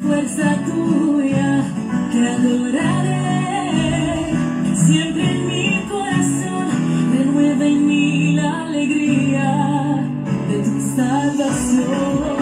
fuerza tuya te adoraré. Siempre en mi corazón renueva en mí la alegría de tu salvación.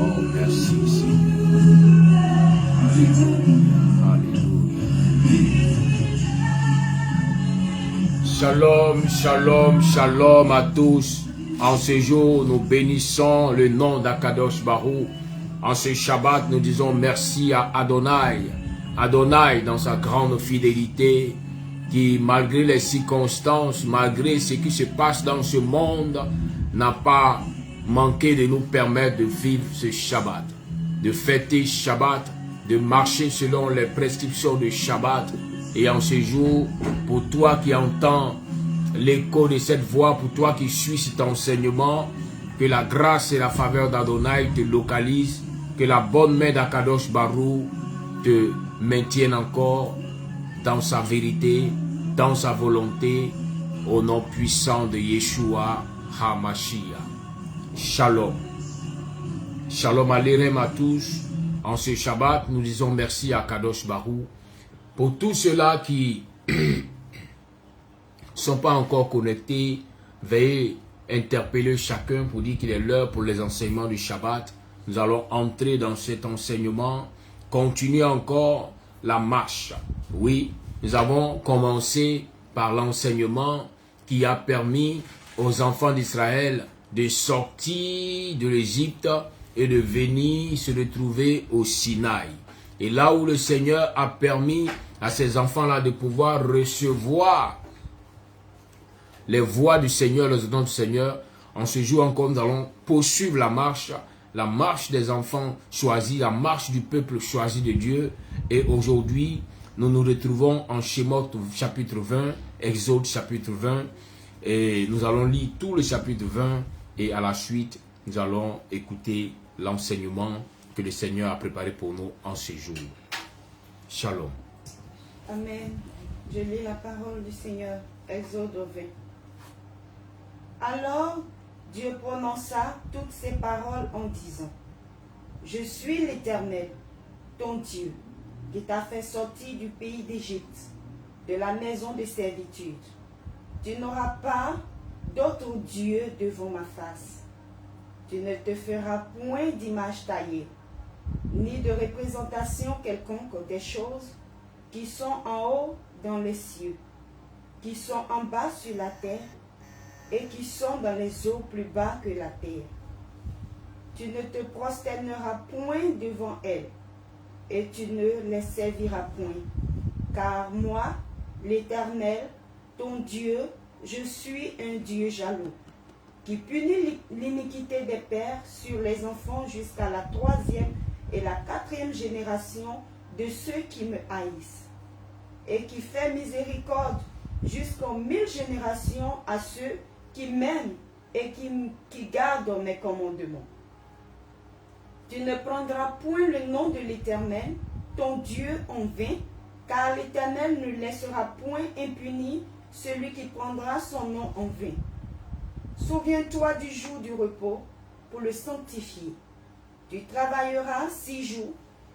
Oh, merci, Seigneur. Alléluia. Shalom, shalom, shalom à tous. En ce jour, nous bénissons le nom d'Akadosh Baruch. En ce Shabbat, nous disons merci à Adonai. Adonai, dans sa grande fidélité, qui, malgré les circonstances, malgré ce qui se passe dans ce monde, n'a pas manqué de nous permettre de vivre ce Shabbat, de fêter Shabbat, de marcher selon les prescriptions de Shabbat. Et en ce jour, pour toi qui entends l'écho de cette voix, pour toi qui suis cet enseignement, que la grâce et la faveur d'Adonai te localisent, que la bonne main d'Akadosh Baruch te maintienne encore dans sa vérité, dans sa volonté, au nom puissant de Yeshua HaMashiach. Shalom. Shalom Aleichem à tous. En ce Shabbat, nous disons merci à Kadosh Baruch pour tous ceux-là qui ne sont pas encore connectés. Veuillez interpeller chacun pour dire qu'il est l'heure pour les enseignements du Shabbat. Nous allons entrer dans cet enseignement, continuer encore la marche. Oui, nous avons commencé par l'enseignement qui a permis aux enfants d'Israël de sortir de l'Égypte et de venir se retrouver au Sinaï. Et là où le Seigneur a permis à ces enfants-là de pouvoir recevoir les voix du Seigneur, les ordonnances du Seigneur, en ce jour encore, nous allons poursuivre la marche des enfants choisis, la marche du peuple choisi de Dieu. Et aujourd'hui, nous nous retrouvons en Shemot chapitre 20, Exode chapitre 20, et nous allons lire tout le chapitre 20, et à la suite, nous allons écouter l'enseignement que le Seigneur a préparé pour nous en ce jour. Shalom. Amen. Je lis la parole du Seigneur, Exode 20. Alors, Dieu prononça toutes ces paroles en disant, je suis l'Éternel, ton Dieu, qui t'a fait sortir du pays d'Égypte, de la maison de servitude. Tu n'auras pas d'autre Dieu devant ma face. Tu ne te feras point d'image taillée, ni de représentation quelconque des choses qui sont en haut dans les cieux, qui sont en bas sur la terre, et qui sont dans les eaux plus bas que la terre. Tu ne te prosterneras point devant elles, et tu ne les serviras point. Car moi, l'Éternel, ton Dieu, je suis un Dieu jaloux, qui punit l'iniquité des pères sur les enfants jusqu'à la 3e et la 4e génération de ceux qui me haïssent, et qui fait miséricorde jusqu'aux 1000 générations à ceux qui m'aiment et qui gardent mes commandements. Tu ne prendras point le nom de l'Éternel, ton Dieu, en vain, car l'Éternel ne laissera point impuni celui qui prendra son nom en vain. Souviens-toi du jour du repos pour le sanctifier. Tu travailleras 6 jours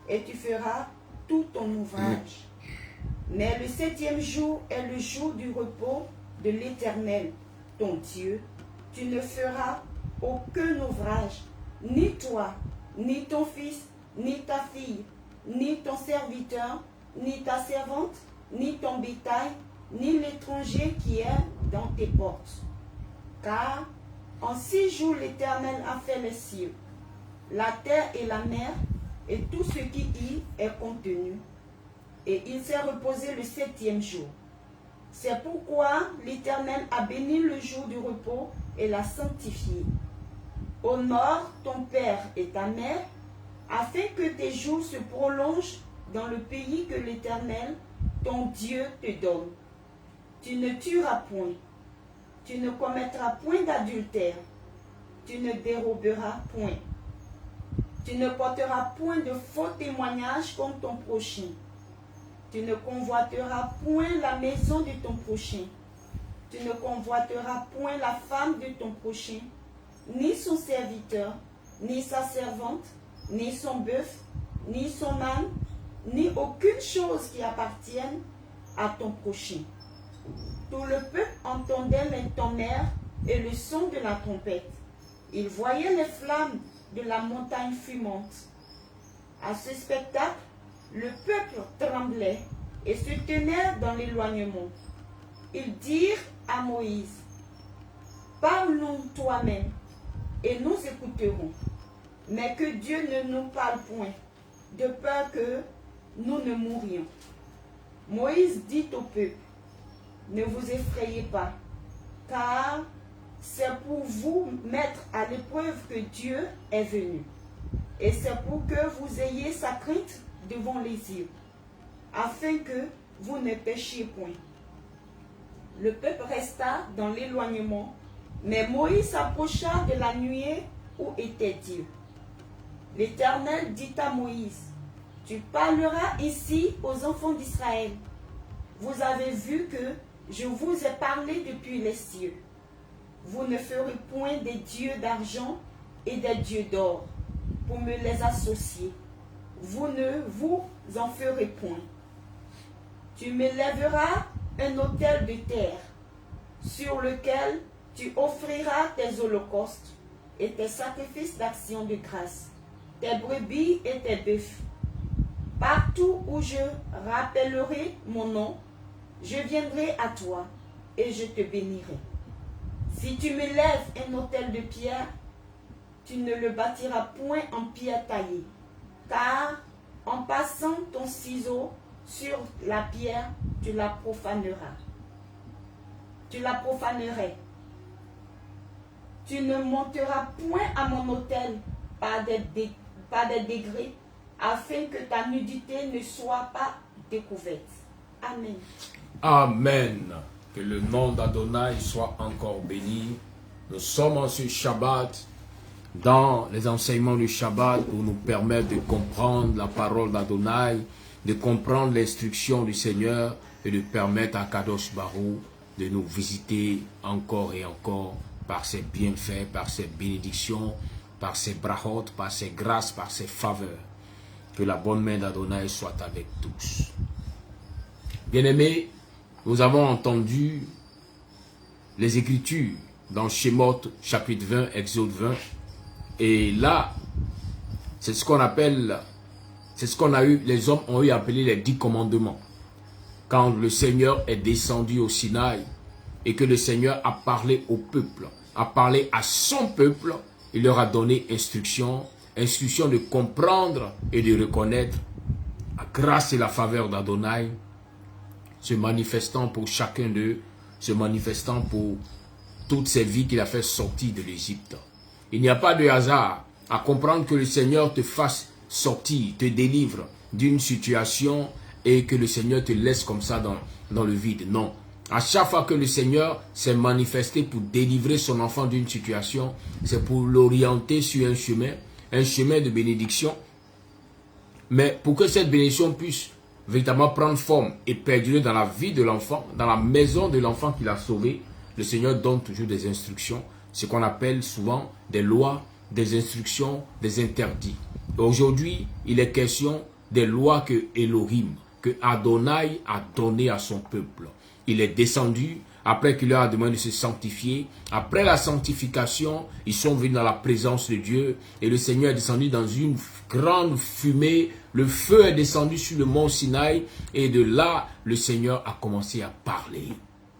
et tu feras tout ton ouvrage. Mais le 7e jour est le jour du repos de l'Éternel, ton Dieu. Tu ne feras aucun ouvrage, ni toi, ni ton fils, ni ta fille, ni ton serviteur, ni ta servante, ni ton bétail, ni l'étranger qui est dans tes portes. Car en 6 jours l'Éternel a fait les cieux, la terre et la mer, et tout ce qui y est contenu. Et il s'est reposé le 7e jour. C'est pourquoi l'Éternel a béni le jour du repos et l'a sanctifié. Honore ton père et ta mère, afin que tes jours se prolongent dans le pays que l'Éternel, ton Dieu, te donne. Tu ne tueras point, tu ne commettras point d'adultère, tu ne déroberas point, tu ne porteras point de faux témoignages contre ton prochain, tu ne convoiteras point la maison de ton prochain, tu ne convoiteras point la femme de ton prochain, ni son serviteur, ni sa servante, ni son bœuf, ni son âne, ni aucune chose qui appartienne à ton prochain. Tout le peuple entendait les tonnerres et le son de la trompette. Il voyait les flammes de la montagne fumante. À ce spectacle, le peuple tremblait et se tenait dans l'éloignement. Ils dirent à Moïse, « Parle-nous toi-même, et nous écouterons, mais que Dieu ne nous parle point, de peur que nous ne mourions. » Moïse dit au peuple, « Ne vous effrayez pas, car c'est pour vous mettre à l'épreuve que Dieu est venu, et c'est pour que vous ayez sa crainte devant les yeux, afin que vous ne péchiez point. » Le peuple resta dans l'éloignement, mais Moïse s'approcha de la nuée où était Dieu. L'Éternel dit à Moïse, « Tu parleras ici aux enfants d'Israël. Vous avez vu que je vous ai parlé depuis les cieux. Vous ne ferez point des dieux d'argent et des dieux d'or pour me les associer. Vous ne vous en ferez point. Tu me lèveras un autel de terre sur lequel tu offriras tes holocaustes et tes sacrifices d'action de grâce, tes brebis et tes bœufs. Partout où je rappellerai mon nom, je viendrai à toi et je te bénirai. Si tu me lèves un autel de pierre, tu ne le bâtiras point en pierre taillée, car en passant ton ciseau sur la pierre, tu la profaneras. Tu la profanerais. Tu ne monteras point à mon autel par des degrés, afin que ta nudité ne soit pas découverte. Amen. Amen. Que le nom d'Adonai soit encore béni. Nous sommes en ce Shabbat, dans les enseignements du Shabbat, pour nous permettre de comprendre la parole d'Adonai, de comprendre l'instruction du Seigneur et de permettre à Kadosh Baruch de nous visiter encore et encore par ses bienfaits, par ses bénédictions, par ses brachot, par ses grâces, par ses faveurs. Que la bonne main d'Adonai soit avec tous. Bien-aimés, nous avons entendu les Écritures dans Shemot, chapitre 20, Exode 20. Et là, c'est ce qu'on appelle, c'est ce qu'on a eu, les hommes ont eu appelé les 10 commandements. Quand le Seigneur est descendu au Sinaï et que le Seigneur a parlé au peuple, a parlé à son peuple, il leur a donné instruction de comprendre et de reconnaître la grâce et la faveur d'Adonai, se manifestant pour chacun d'eux, se manifestant pour toutes ces vies qu'il a fait sortir de l'Égypte. Il n'y a pas de hasard à comprendre que le Seigneur te fasse sortir, te délivre d'une situation et que le Seigneur te laisse comme ça dans le vide. Non. À chaque fois que le Seigneur s'est manifesté pour délivrer son enfant d'une situation, c'est pour l'orienter sur un chemin de bénédiction. Mais pour que cette bénédiction puisse véritablement prendre forme et perdurer dans la vie de l'enfant, dans la maison de l'enfant qu'il a sauvé, le Seigneur donne toujours des instructions, ce qu'on appelle souvent des lois, des instructions, des interdits. Aujourd'hui, il est question des lois que Elohim, que Adonai a donné à son peuple. Il est descendu, après qu'il leur a demandé de se sanctifier. Après la sanctification, ils sont venus dans la présence de Dieu. Et le Seigneur est descendu dans une grande fumée. Le feu est descendu sur le mont Sinaï. Et de là, le Seigneur a commencé à parler.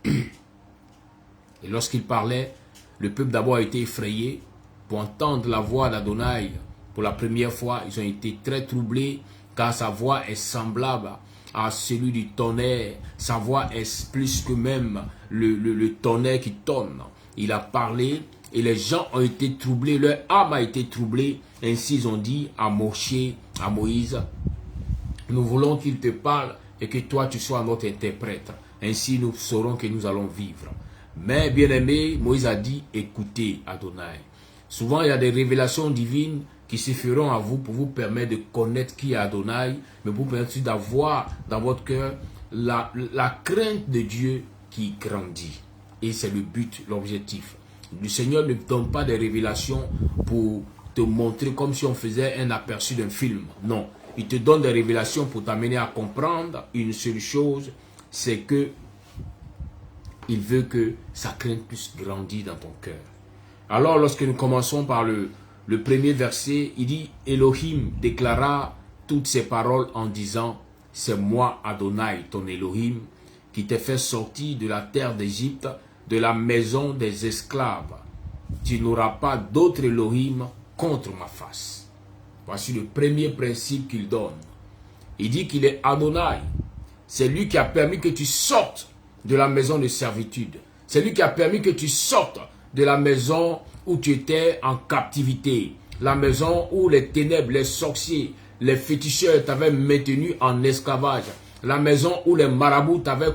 Et lorsqu'il parlait, le peuple d'abord a été effrayé pour entendre la voix d'Adonai. Pour la première fois, ils ont été très troublés car sa voix est semblable à celui du tonnerre. Sa voix est plus que même le tonnerre qui tonne. Il a parlé et les gens ont été troublés, leur âme a été troublée. Ainsi ils ont dit à Moïse, nous voulons qu'il te parle et que toi tu sois notre interprète. Ainsi nous saurons que nous allons vivre. Mais bien aimé, Moïse a dit, écoutez Adonai. Souvent il y a des révélations divines qui se feront à vous pour vous permettre de connaître qui est Adonai, mais pour vous permettre d'avoir dans votre cœur la crainte de Dieu qui grandit. Et c'est le but, l'objectif. Le Seigneur ne donne pas des révélations pour te montrer comme si on faisait un aperçu d'un film. Non, il te donne des révélations pour t'amener à comprendre une seule chose, c'est que il veut que sa crainte puisse grandir dans ton cœur. Alors lorsque nous commençons par le premier verset, il dit « Elohim déclara toutes ces paroles en disant « C'est moi Adonai, ton Elohim, qui t'ai fait sortir de la terre d'Égypte, de la maison des esclaves. Tu n'auras pas d'autre Elohim contre ma face. » Voici le premier principe qu'il donne. Il dit qu'il est Adonai. C'est lui qui a permis que tu sortes de la maison de servitude. C'est lui qui a permis que tu sortes de la maison où tu étais en captivité. La maison où les ténèbres, les sorciers, les féticheurs t'avaient maintenu en esclavage. La maison où les marabouts t'avaient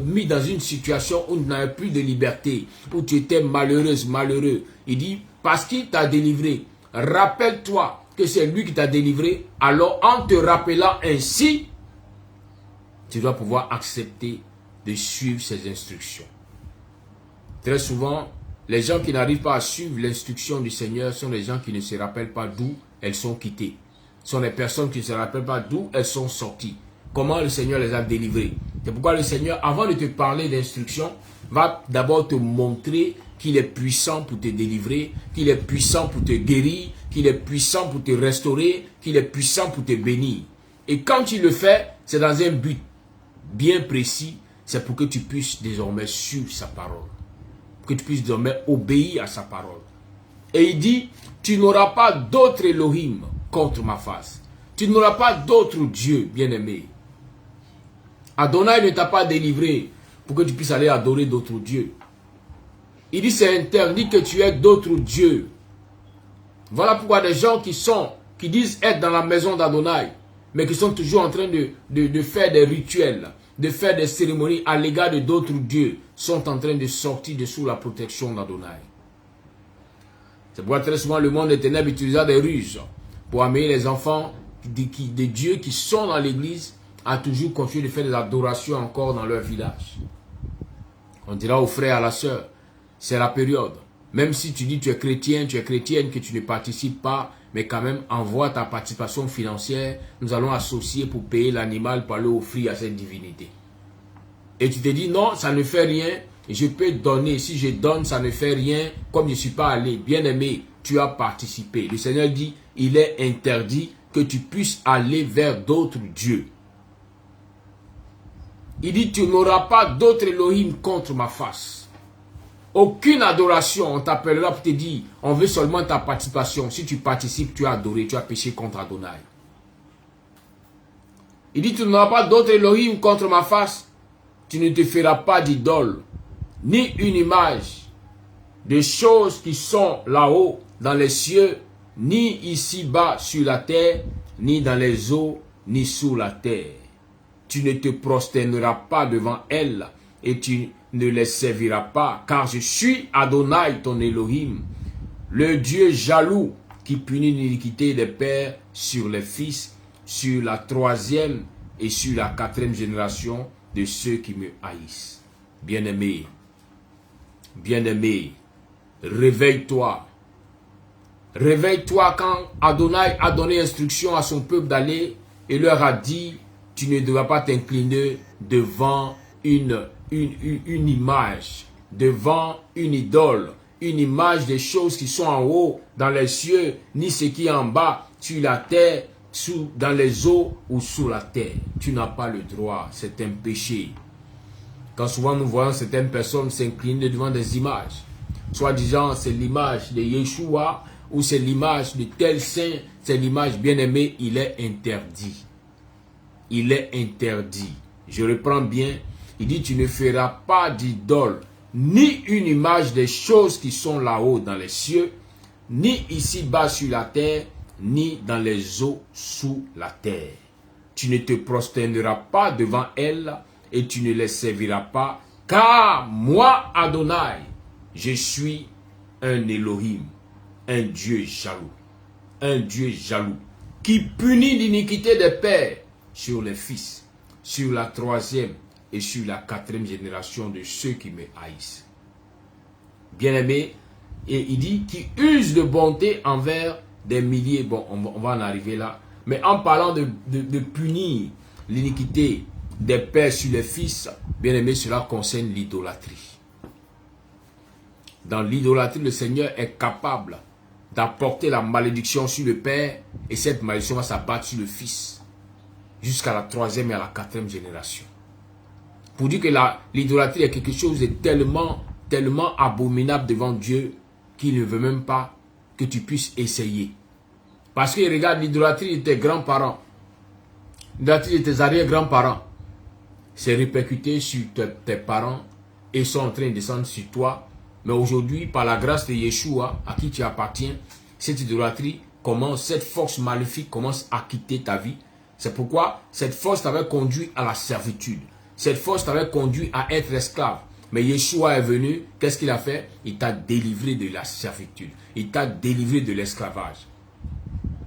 mis dans une situation où tu n'avais plus de liberté, où tu étais malheureuse, malheureux. Il dit, parce qu'il t'a délivré, rappelle-toi que c'est lui qui t'a délivré. Alors en te rappelant ainsi, tu dois pouvoir accepter de suivre ses instructions. Très souvent, les gens qui n'arrivent pas à suivre l'instruction du Seigneur sont les gens qui ne se rappellent pas d'où elles sont quittées. Ce sont les personnes qui ne se rappellent pas d'où elles sont sorties. Comment le Seigneur les a délivrées. C'est pourquoi le Seigneur, avant de te parler d'instruction, va d'abord te montrer qu'il est puissant pour te délivrer, qu'il est puissant pour te guérir, qu'il est puissant pour te restaurer, qu'il est puissant pour te bénir. Et quand il le fait, c'est dans un but bien précis, c'est pour que tu puisses désormais suivre sa parole. Que tu puisses désormais obéir à sa parole. Et il dit, tu n'auras pas d'autre Elohim contre ma face. Tu n'auras pas d'autre Dieu, bien-aimé. Adonai ne t'a pas délivré pour que tu puisses aller adorer d'autres dieux. Il dit, c'est interdit que tu aies d'autres dieux. Voilà pourquoi des gens qui disent être dans la maison d'Adonai, mais qui sont toujours en train de faire des rituels, de faire des cérémonies à l'égard de d'autres dieux, sont en train de sortir de sous la protection d'Adonai. C'est pourquoi très souvent le monde des ténèbres utilisa des ruses pour amener les enfants de Dieu qui sont dans l'église à toujours continuer de faire des adorations encore dans leur village. On dira aux frères et à la sœur, c'est la période. Même si tu dis tu es chrétienne, que tu ne participes pas, mais quand même envoie ta participation financière. Nous allons associer pour payer l'animal pour aller offrir à cette divinité. Et tu te dis non, ça ne fait rien, je peux donner. Si je donne, ça ne fait rien, comme je ne suis pas allé. Bien-aimé, tu as participé. Le Seigneur dit, il est interdit que tu puisses aller vers d'autres dieux. Il dit, tu n'auras pas d'autre Elohim contre ma face. Aucune adoration, on t'appellera pour te dire, on veut seulement ta participation. Si tu participes, tu as adoré, tu as péché contre Adonai. Il dit, tu n'auras pas d'autre Elohim contre ma face. Tu ne te feras pas d'idole, ni une image de choses qui sont là-haut dans les cieux, ni ici-bas sur la terre, ni dans les eaux, ni sous la terre. Tu ne te prosterneras pas devant elles et tu ne les serviras pas, car je suis Adonai ton Elohim, le Dieu jaloux qui punit l'iniquité des pères sur les fils, sur la troisième et sur la quatrième génération de ceux qui me haïssent. Bien-aimé, bien-aimé, réveille-toi. Réveille-toi quand Adonai a donné instruction à son peuple d'aller et leur a dit, tu ne devras pas t'incliner devant une image, devant une idole, une image des choses qui sont en haut dans les cieux, ni ce qui est en bas sur la terre, dans les eaux ou sous la terre. Tu n'as pas le droit, c'est un péché. Quand souvent nous voyons certaines personnes s'incliner devant des images, soit disant c'est l'image de Yeshua ou c'est l'image de tel saint, c'est l'image bien-aimée, il est interdit. Il est interdit. Je reprends bien, il dit tu ne feras pas d'idole, ni une image des choses qui sont là-haut dans les cieux, ni ici-bas sur la terre, ni dans les eaux sous la terre. Tu ne te prosterneras pas devant elles et tu ne les serviras pas, car moi, Adonai, je suis un Elohim, un Dieu jaloux, qui punit l'iniquité des pères sur les fils, sur la troisième et sur la quatrième génération de ceux qui me haïssent. Bien-aimé, et il dit qui use de bonté envers des milliers, bon, on va en arriver là, mais en parlant de punir l'iniquité des pères sur les fils, bien aimé, cela concerne l'idolâtrie. Dans l'idolâtrie, le Seigneur est capable d'apporter la malédiction sur le père et cette malédiction va s'abattre sur le fils jusqu'à la troisième et à la quatrième génération. Pour dire que l'idolâtrie est quelque chose de tellement abominable devant Dieu qu'il ne veut même pas que tu puisses essayer. Parce que regarde l'idolâtrie de tes grands-parents, l'idolâtrie de tes arrière-grands-parents, c'est répercuté sur tes parents et sont en train de descendre sur toi. Mais aujourd'hui, par la grâce de Yeshua, à qui tu appartiens, cette idolâtrie commence, cette force maléfique commence à quitter ta vie. C'est pourquoi cette force t'avait conduit à la servitude. Cette force t'avait conduit à être esclave. Mais Yeshua est venu, qu'est-ce qu'il a fait? Il t'a délivré de la servitude. Il t'a délivré de l'esclavage.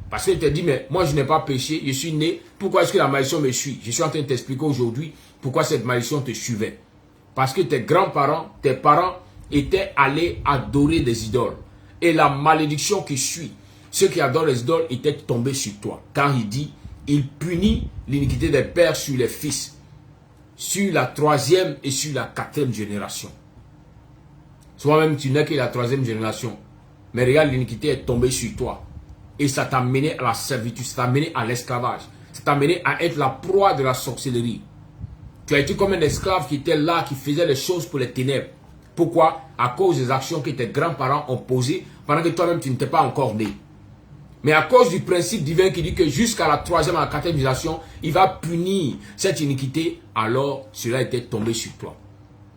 Parce qu'il te dit, mais moi je n'ai pas péché, je suis né, pourquoi est-ce que la malédiction me suit? Je suis en train de t'expliquer aujourd'hui pourquoi cette malédiction te suivait. Parce que tes grands-parents, tes parents étaient allés adorer des idoles. Et la malédiction qui suit, ceux qui adorent les idoles étaient tombés sur toi. Car il dit, il punit l'iniquité des pères sur les fils, sur la troisième et sur la quatrième génération. Soit même tu n'es que la troisième génération, mais regarde, l'iniquité est tombée sur toi. Et ça t'a mené à la servitude, ça t'a mené à l'esclavage, ça t'a mené à être la proie de la sorcellerie. Tu as été comme un esclave qui était là, qui faisait les choses pour les ténèbres. Pourquoi? À cause des actions que tes grands-parents ont posées pendant que toi-même tu n'étais pas encore né. Mais à cause du principe divin qui dit que jusqu'à la troisième et la quatrième génération, il va punir cette iniquité, alors cela était tombé sur toi.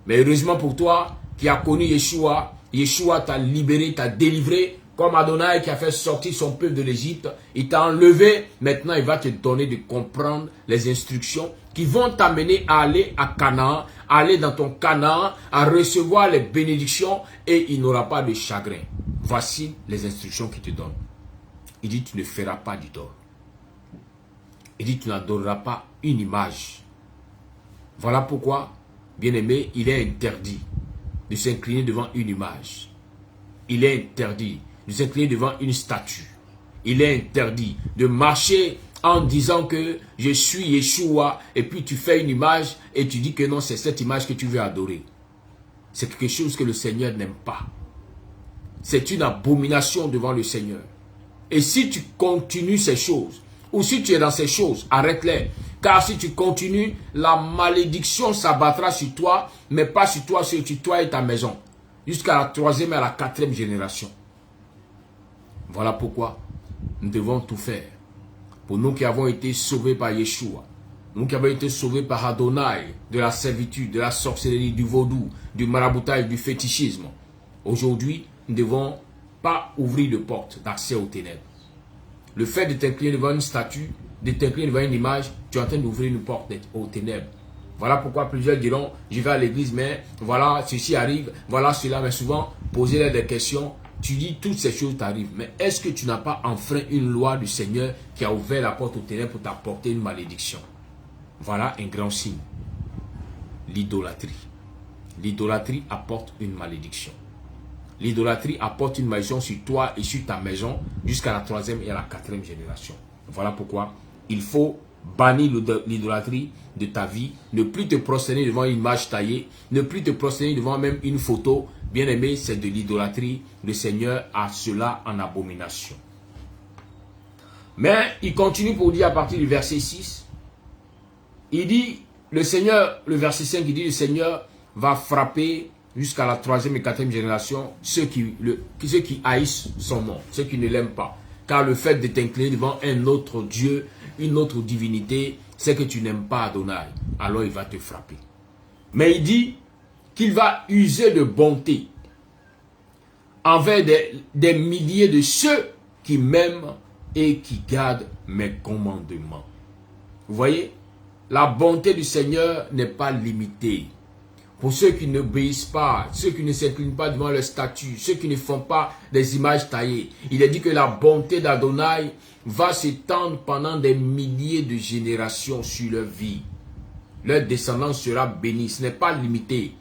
Mais heureusement pour toi, qui as connu Yeshua, Yeshua t'a libéré, t'a délivré, comme Adonai qui a fait sortir son peuple de l'Égypte, il t'a enlevé, maintenant il va te donner de comprendre les instructions qui vont t'amener à aller à Canaan, à aller dans ton Canaan, à recevoir les bénédictions et il n'aura pas de chagrin. Voici les instructions qu'il te donne. Il dit, tu ne feras pas d'idole. Il dit, tu n'adoreras pas une image. Voilà pourquoi, bien-aimé, il est interdit de s'incliner devant une image. Il est interdit de s'incliner devant une statue. Il est interdit de marcher en disant que je suis Yeshua et puis tu fais une image et tu dis que non, c'est cette image que tu veux adorer. C'est quelque chose que le Seigneur n'aime pas. C'est une abomination devant le Seigneur. Et si tu continues ces choses, ou si tu es dans ces choses, arrête-les. Car si tu continues, la malédiction s'abattra sur toi, mais pas sur toi, sur toi et ta maison. Jusqu'à la 3e et à la 4e génération. Voilà pourquoi nous devons tout faire. Pour nous qui avons été sauvés par Yeshua, nous qui avons été sauvés par Adonai, de la servitude, de la sorcellerie, du vaudou, du maraboutage, du fétichisme. Aujourd'hui, nous ne devons pas ouvrir de porte d'accès aux ténèbres. Le fait de t'incliner devant une statue, de t'incliner devant une image, tu es en train d'ouvrir une porte aux ténèbres. Voilà pourquoi plusieurs diront, je vais à l'église, mais voilà, ceci arrive, voilà cela. Mais souvent, posez-leur des questions, tu dis toutes ces choses t'arrivent. Mais est-ce que tu n'as pas enfreint une loi du Seigneur qui a ouvert la porte aux ténèbres pour t'apporter une malédiction? Voilà un grand signe. L'idolâtrie. L'idolâtrie apporte une malédiction. L'idolâtrie apporte une malédiction sur toi et sur ta maison jusqu'à la 3e et à la 4e génération. Voilà pourquoi il faut bannir l'idolâtrie de ta vie, ne plus te prosterner devant une image taillée, ne plus te prosterner devant même une photo. Bien aimé, c'est de l'idolâtrie. Le Seigneur a cela en abomination. Mais il continue pour dire à partir du verset 6, il dit, le Seigneur, le verset 5, il dit, le Seigneur va frapper jusqu'à la 3e et 4e génération ceux qui haïssent son nom, ceux qui ne l'aiment pas. Car le fait de t'incliner devant un autre Dieu, une autre divinité, c'est que tu n'aimes pas Adonai. Alors il va te frapper. Mais il dit qu'il va user de bonté envers des milliers de ceux qui m'aiment et qui gardent mes commandements. Vous voyez, la bonté du Seigneur n'est pas limitée. Pour ceux qui n'obéissent pas, ceux qui ne s'inclinent pas devant leur statut, ceux qui ne font pas des images taillées. Il est dit que la bonté d'Adonai va s'étendre pendant des milliers de générations sur leur vie. Leur descendance sera bénie. Ce n'est pas limité.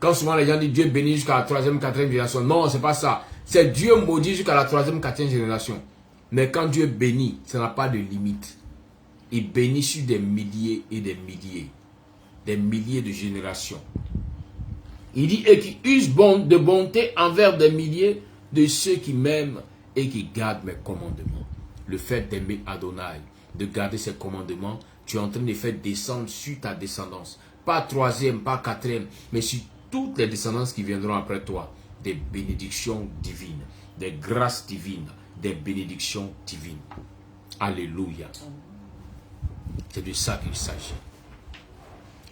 Quand souvent les gens disent Dieu bénit jusqu'à la 3e, 4e génération. Non, ce n'est pas ça. C'est Dieu maudit jusqu'à la 3e, 4e génération. Mais quand Dieu bénit, ça n'a pas de limite. Il bénit sur des milliers et des milliers. Des milliers de générations. Il dit, et qui use de bonté envers des milliers de ceux qui m'aiment et qui gardent mes commandements. Le fait d'aimer Adonai, de garder ses commandements, tu es en train de faire descendre sur ta descendance. Pas 3e, pas 4e, mais sur toutes les descendances qui viendront après toi. Des bénédictions divines, des grâces divines, des bénédictions divines. Alléluia. C'est de ça qu'il s'agit.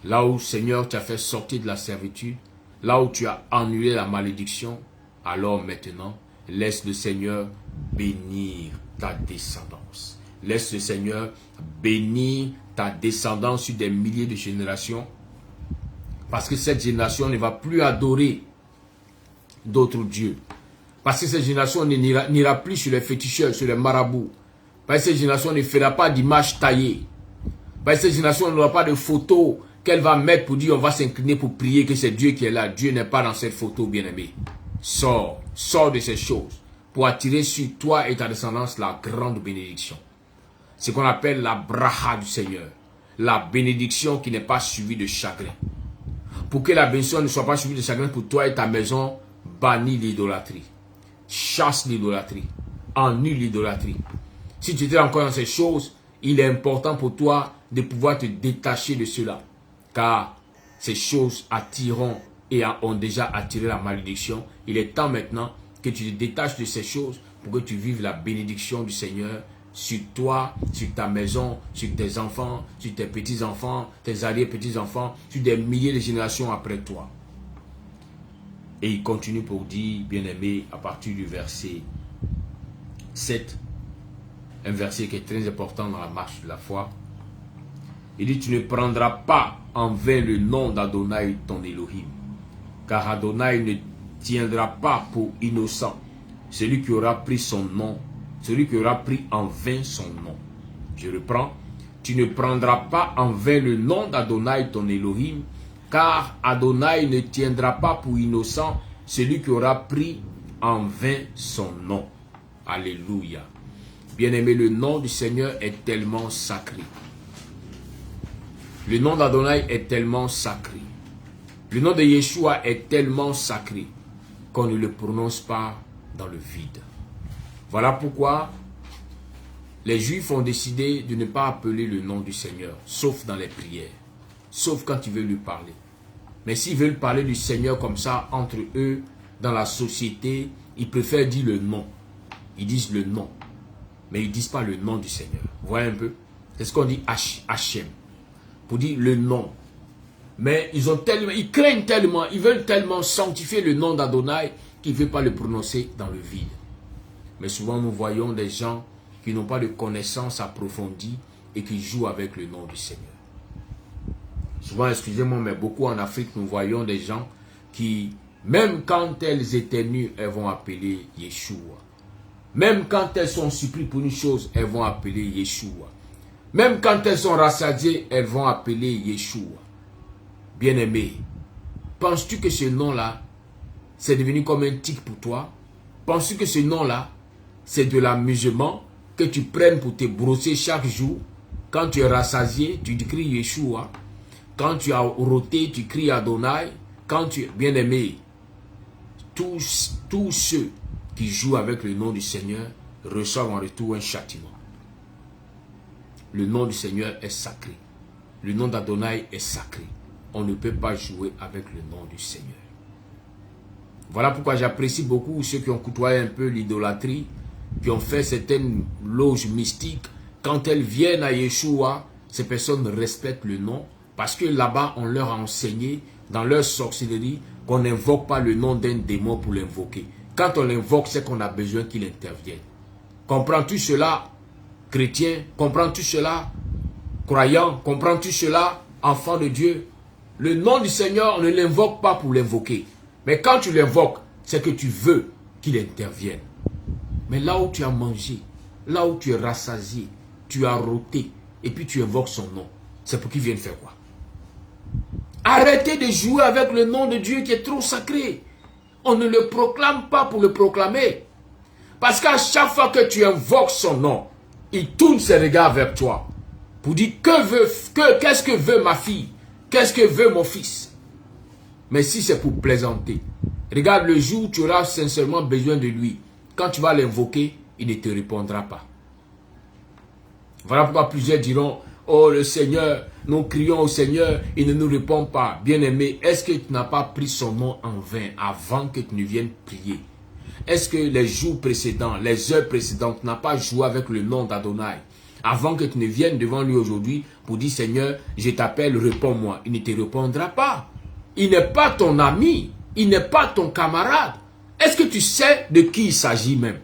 Là où, Seigneur, tu as fait sortir de la servitude, là où tu as annulé la malédiction, alors maintenant, laisse le Seigneur bénir ta descendance. Laisse le Seigneur bénir ta descendance sur des milliers de générations. Parce que cette génération ne va plus adorer d'autres dieux. Parce que cette génération n'ira plus sur les féticheurs, sur les marabouts. Parce que cette génération ne fera pas d'images taillées. Parce que cette génération n'aura pas de photos qu'elle va mettre pour dire on va s'incliner pour prier que c'est Dieu qui est là. Dieu n'est pas dans cette photo, bien-aimé. Sors de ces choses pour attirer sur toi et ta descendance la grande bénédiction. Ce qu'on appelle la bracha du Seigneur. La bénédiction qui n'est pas suivie de chagrin. Pour que la bénédiction ne soit pas suivie de chagrin pour toi et ta maison, bannis l'idolâtrie. Chasse l'idolâtrie. Annule l'idolâtrie. Si tu étais encore dans ces choses, il est important pour toi de pouvoir te détacher de cela. Car ces choses attireront et ont déjà attiré la malédiction. Il est temps maintenant que tu te détaches de ces choses pour que tu vives la bénédiction du Seigneur sur toi, sur ta maison, sur tes enfants, sur tes petits-enfants, tes arrière-petits-enfants, sur des milliers de générations après toi. Et il continue pour dire, bien-aimé, à partir du verset 7, un verset qui est très important dans la marche de la foi. Il dit, tu ne prendras pas en vain le nom d'Adonai ton Elohim, car Adonai ne tiendra pas pour innocent celui qui aura pris son nom, celui qui aura pris en vain son nom. Je reprends, tu ne prendras pas en vain le nom d'Adonai ton Elohim, car Adonai ne tiendra pas pour innocent celui qui aura pris en vain son nom. Alléluia. Bien-aimé, le nom du Seigneur est tellement sacré. Le nom d'Adonai est tellement sacré. Le nom de Yeshua est tellement sacré qu'on ne le prononce pas dans le vide. Voilà pourquoi les Juifs ont décidé de ne pas appeler le nom du Seigneur, sauf dans les prières, sauf quand ils veulent lui parler. Mais s'ils veulent parler du Seigneur comme ça, entre eux, dans la société, ils préfèrent dire le nom. Ils disent le nom, mais ils ne disent pas le nom du Seigneur. Vous voyez un peu? C'est ce qu'on dit Hachem, pour dire le nom. Mais ils craignent tellement, ils veulent tellement sanctifier le nom d'Adonai qu'ils ne veulent pas le prononcer dans le vide. Mais souvent nous voyons des gens qui n'ont pas de connaissances approfondies et qui jouent avec le nom du Seigneur. Souvent, excusez-moi, mais beaucoup en Afrique, nous voyons des gens qui, même quand elles éternuent, elles vont appeler Yeshua. Même quand elles sont suppliées pour une chose, elles vont appeler Yeshua. Même quand elles sont rassasiées, elles vont appeler Yeshua. Bien-aimé, penses-tu que ce nom-là, c'est devenu comme un tic pour toi? Penses-tu que ce nom-là, c'est de l'amusement que tu prennes pour te brosser chaque jour? Quand tu es rassasié, tu cries Yeshua. Quand tu as roté, tu cries Adonai. Quand tu es bien-aimé, tous ceux qui jouent avec le nom du Seigneur reçoivent en retour un châtiment. Le nom du Seigneur est sacré. Le nom d'Adonai est sacré. On ne peut pas jouer avec le nom du Seigneur. Voilà pourquoi j'apprécie beaucoup ceux qui ont côtoyé un peu l'idolâtrie, qui ont fait certaines loges mystiques. Quand elles viennent à Yeshua, ces personnes respectent le nom, parce que là-bas, on leur a enseigné, dans leur sorcellerie, qu'on n'invoque pas le nom d'un démon pour l'invoquer. Quand on l'invoque, c'est qu'on a besoin qu'il intervienne. Comprends-tu cela, chrétien? Comprends-tu cela, croyant? Comprends-tu cela, enfant de Dieu? Le nom du Seigneur, on ne l'invoque pas pour l'invoquer. Mais quand tu l'invoques, c'est que tu veux qu'il intervienne. Mais là où tu as mangé, là où tu es rassasié, tu as roté, et puis tu invoques son nom, c'est pour qu'il vienne faire quoi? Arrêtez de jouer avec le nom de Dieu qui est trop sacré. On ne le proclame pas pour le proclamer. Parce qu'à chaque fois que tu invoques son nom, il tourne ses regards vers toi pour dire qu'est-ce que veut ma fille? Qu'est-ce que veut mon fils? Mais si c'est pour plaisanter, regarde le jour où tu auras sincèrement besoin de lui. Quand tu vas l'invoquer, il ne te répondra pas. Voilà pourquoi plusieurs diront, oh le Seigneur, nous crions au Seigneur, il ne nous répond pas. Bien-aimé, est-ce que tu n'as pas pris son nom en vain avant que tu ne viennes prier? Est-ce que les jours précédents, les heures précédentes, tu n'as pas joué avec le nom d'Adonai avant que tu ne viennes devant lui aujourd'hui pour dire, Seigneur, je t'appelle, réponds-moi. Il ne te répondra pas. Il n'est pas ton ami. Il n'est pas ton camarade. Est-ce que tu sais de qui il s'agit même?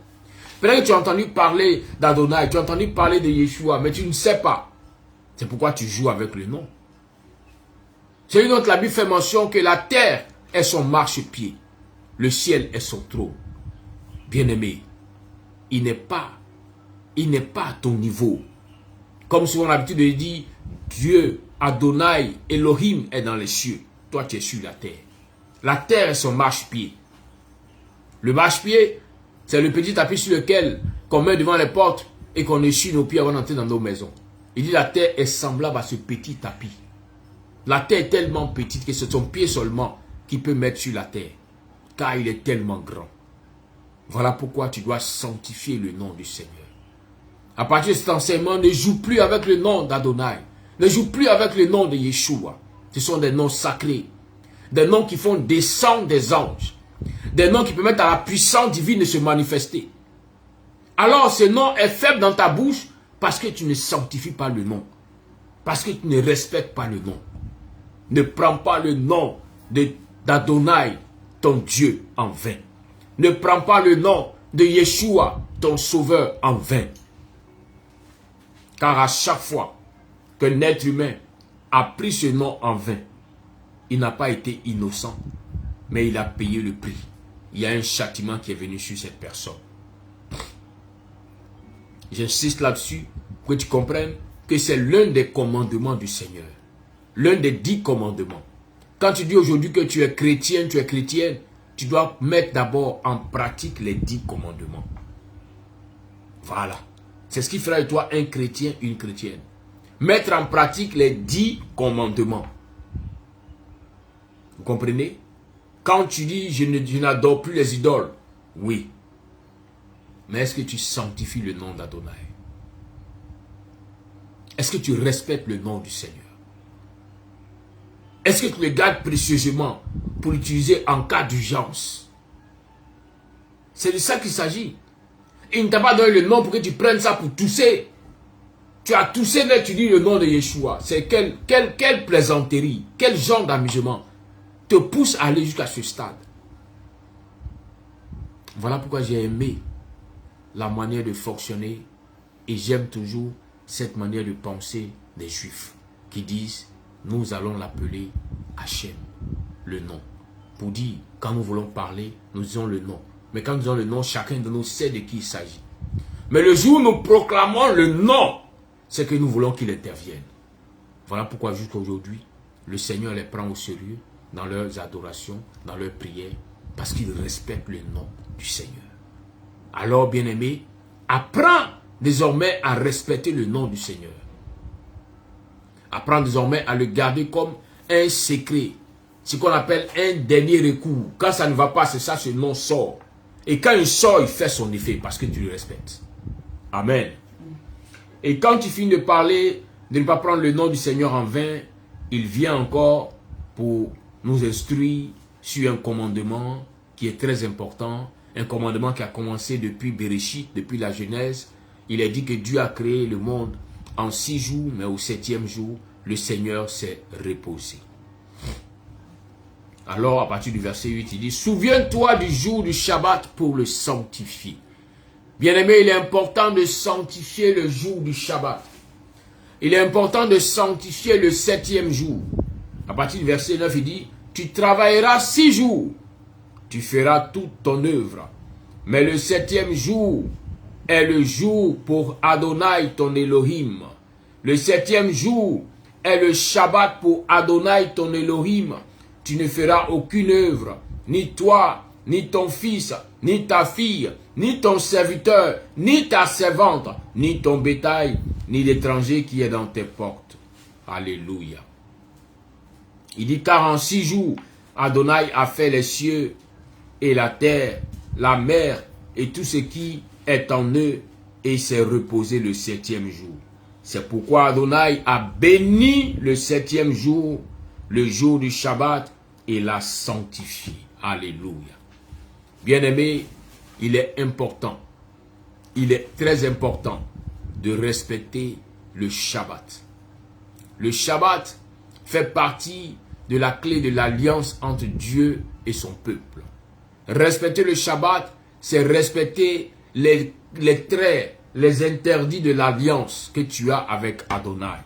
Peut-être que tu as entendu parler d'Adonai, tu as entendu parler de Yeshua, mais tu ne sais pas. C'est pourquoi tu joues avec le nom. C'est une autre, la Bible fait mention que la terre est son marchepied. Le ciel est son trône. Bien-aimé, il n'est pas à ton niveau. Comme souvent l'habitude de dire, Dieu, Adonai, Elohim est dans les cieux. Toi, tu es sur la terre. La terre est son marchepied. Le marchepied, c'est le petit tapis sur lequel qu'on met devant les portes et qu'on essuie nos pieds avant d'entrer dans nos maisons. Il dit la terre est semblable à ce petit tapis. La terre est tellement petite que c'est son pied seulement qui peut mettre sur la terre. Car il est tellement grand. Voilà pourquoi tu dois sanctifier le nom du Seigneur. À partir de cet enseignement, ne joue plus avec le nom d'Adonai. Ne joue plus avec le nom de Yeshua. Ce sont des noms sacrés. Des noms qui font descendre des anges. Des noms qui permettent à la puissance divine de se manifester. Alors ce nom est faible dans ta bouche parce que tu ne sanctifies pas le nom. Parce que tu ne respectes pas le nom. Ne prends pas le nom d'Adonai, ton Dieu, en vain. Ne prends pas le nom de Yeshua, ton sauveur, en vain. Car à chaque fois qu'un être humain a pris ce nom en vain, il n'a pas été innocent, mais il a payé le prix. Il y a un châtiment qui est venu sur cette personne. J'insiste là-dessus pour que tu comprennes que c'est l'un des commandements du Seigneur. L'un des 10 commandements. Quand tu dis aujourd'hui que tu es chrétien, tu es chrétienne, tu dois mettre d'abord en pratique les 10 commandements. Voilà. C'est ce qui fera de toi un chrétien, une chrétienne. Mettre en pratique les 10 commandements. Vous comprenez? Quand tu dis je n'adore plus les idoles, oui. Mais est-ce que tu sanctifies le nom d'Adonai? Est-ce que tu respectes le nom du Seigneur? Est-ce que tu le gardes précieusement pour l'utiliser en cas d'urgence? C'est de ça qu'il s'agit. Il ne t'a pas donné le nom pour que tu prennes ça pour tousser. Tu as toussé, là tu dis le nom de Yeshua. C'est quelle plaisanterie, quel genre d'amusement te pousse à aller jusqu'à ce stade. Voilà pourquoi j'ai aimé la manière de fonctionner et j'aime toujours cette manière de penser des Juifs qui disent nous allons l'appeler Hachem, le nom. Pour dire, quand nous voulons parler, nous disons le nom. Mais quand nous disons le nom, chacun de nous sait de qui il s'agit. Mais le jour où nous proclamons le nom, c'est que nous voulons qu'il intervienne. Voilà pourquoi jusqu'à aujourd'hui, le Seigneur les prend au sérieux dans leurs adorations, dans leurs prières, parce qu'ils respectent le nom du Seigneur. Alors, bien-aimé, apprends désormais à respecter le nom du Seigneur. Apprends désormais à le garder comme un secret. Ce qu'on appelle un dernier recours. Quand ça ne va pas, c'est ça, ce nom sort. Et quand il sort, il fait son effet parce que tu le respectes. Amen. Et quand tu finis de parler, de ne pas prendre le nom du Seigneur en vain, il vient encore pour nous instruire sur un commandement qui est très important. Un commandement qui a commencé depuis Bereshit, depuis la Genèse. Il est dit que Dieu a créé le monde en 6 jours, mais au 7e jour, le Seigneur s'est reposé. Alors, à partir du verset 8, il dit, « Souviens-toi du jour du Shabbat pour le sanctifier. » Bien-aimé, il est important de sanctifier le jour du Shabbat. Il est important de sanctifier le 7e jour. À partir du verset 9, il dit, « Tu travailleras 6 jours. Tu feras toute ton œuvre. Mais le 7e jour est le jour pour Adonai ton Elohim. Le 7e jour est le Shabbat pour Adonai ton Elohim. Tu ne feras aucune œuvre, ni toi, ni ton fils, ni ta fille, ni ton serviteur, ni ta servante, ni ton bétail, ni l'étranger qui est dans tes portes. » Alléluia. Il dit, car en 6 jours, Adonai a fait les cieux et la terre, la mer et tout ce qui est en eux, et s'est reposé le 7e jour. C'est pourquoi Adonai a béni le 7e jour, le jour du Shabbat, et l'a sanctifié. Alléluia. Bien-aimé, il est important, il est très important de respecter le Shabbat. Le Shabbat fait partie de la clé de l'alliance entre Dieu et son peuple. Respecter le Shabbat, c'est respecter les traits, les interdits de l'alliance que tu as avec Adonai.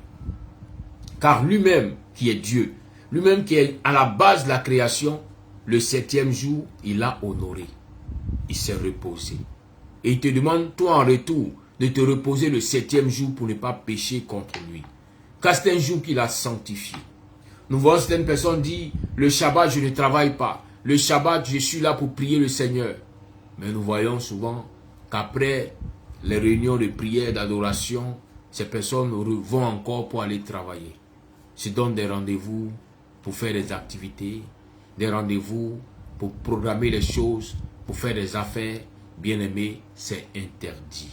Car lui-même qui est Dieu, lui-même qui est à la base de la création, le 7e jour, il l'a honoré. Il s'est reposé. Et il te demande, toi en retour, de te reposer le 7e jour pour ne pas pécher contre lui. Car c'est un jour qu'il a sanctifié. Nous voyons certaines personnes dire, le Shabbat, je ne travaille pas. Le Shabbat, je suis là pour prier le Seigneur. Mais nous voyons souvent qu'après les réunions de prière, d'adoration, ces personnes vont encore pour aller travailler. Se donnent des rendez-vous pour faire des activités, des rendez-vous pour programmer les choses, pour faire des affaires. Bien aimé, c'est interdit.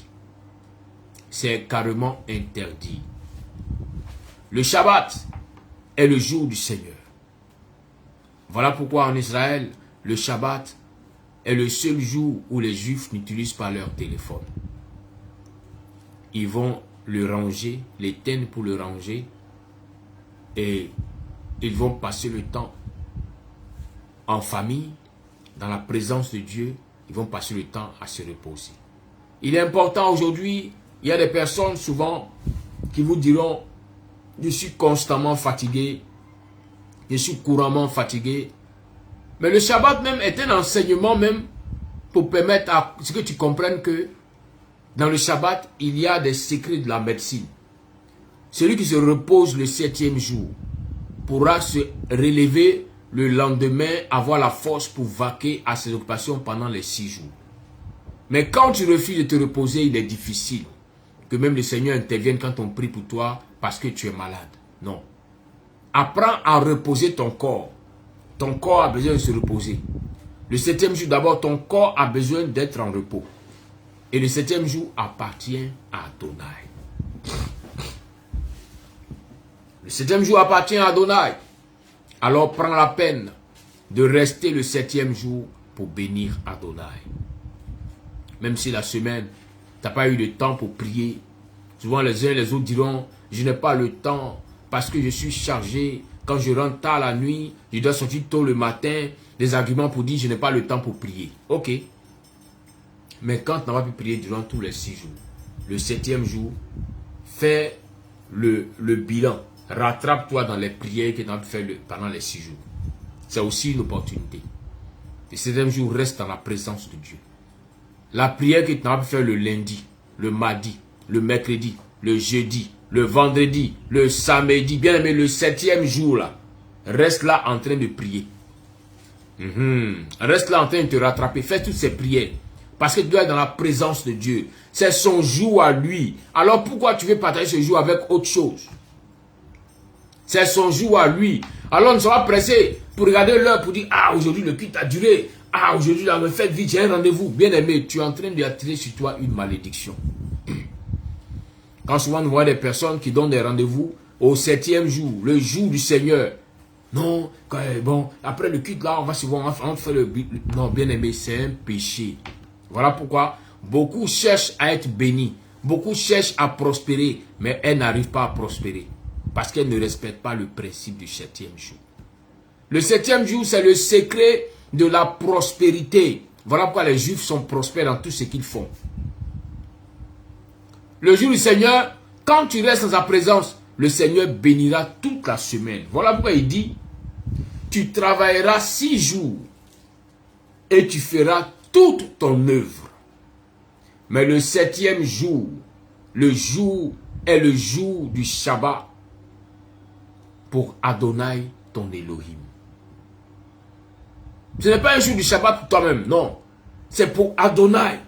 C'est carrément interdit. Le Shabbat est le jour du Seigneur. Voilà pourquoi en Israël, le Shabbat est le seul jour où les Juifs n'utilisent pas leur téléphone. Ils vont le ranger, l'éteindre pour le ranger, et ils vont passer le temps en famille, dans la présence de Dieu. Ils vont passer le temps à se reposer. Il est important aujourd'hui, il y a des personnes souvent qui vous diront, je suis constamment fatigué, je suis couramment fatigué. Mais le Shabbat même est un enseignement même pour permettre à ce que tu comprennes que dans le Shabbat, il y a des secrets de la médecine. Celui qui se repose le 7e jour pourra se relever le lendemain avoir la force pour vaquer à ses occupations pendant les 6 jours. Mais quand tu refuses de te reposer, il est difficile que même le Seigneur intervienne quand on prie pour toi parce que tu es malade. Non. Apprends à reposer ton corps. Ton corps a besoin de se reposer. Le 7e jour, d'abord, ton corps a besoin d'être en repos. Et le 7e jour appartient à Adonai. Le 7e jour appartient à Adonai. Alors prends la peine de rester le 7e jour pour bénir Adonai. Même si la semaine, tu n'as pas eu de temps pour prier. Souvent les uns et les autres diront, je n'ai pas le temps parce que je suis chargé. Quand je rentre tard la nuit, je dois sortir tôt le matin. Des arguments pour dire, je n'ai pas le temps pour prier. Ok. Mais quand tu n'as pas pu prier durant tous les 6 jours, le 7e jour, fais le bilan. Rattrape-toi dans les prières que tu as pu faire pendant les 6 jours. C'est aussi une opportunité. Le 7e jour, reste dans la présence de Dieu. La prière que tu as pu faire le lundi, le mardi, le mercredi, le jeudi, le vendredi, le samedi, bien aimé, le 7e jour là, reste là en train de prier. Reste là en train de te rattraper. Fais toutes ces prières. Parce que tu dois être dans la présence de Dieu. C'est son jour à lui. Alors pourquoi tu veux partager ce jour avec autre chose? C'est son jour à lui. Alors on ne sera pas pressé pour regarder l'heure pour dire, ah, aujourd'hui le culte a duré. Ah, aujourd'hui la fête vite, j'ai un rendez-vous. Bien aimé, tu es en train d'attirer sur toi une malédiction. Quand souvent nous voyons des personnes qui donnent des rendez-vous au 7e jour, le jour du Seigneur. Non, bon, après le culte là, on va se voir, on fait le... Non, bien aimé, c'est un péché. Voilà pourquoi beaucoup cherchent à être bénis. Beaucoup cherchent à prospérer, mais elles n'arrivent pas à prospérer. Parce qu'elles ne respectent pas le principe du 7e jour. Le 7e jour, c'est le secret de la prospérité. Voilà pourquoi les Juifs sont prospères dans tout ce qu'ils font. Le jour du Seigneur, quand tu restes dans sa présence, le Seigneur bénira toute la semaine. Voilà pourquoi il dit, tu travailleras 6 jours et tu feras toute ton œuvre. Mais le 7e jour, le jour est le jour du Shabbat pour Adonai ton Elohim. Ce n'est pas un jour du Shabbat pour toi-même, non. C'est pour Adonai.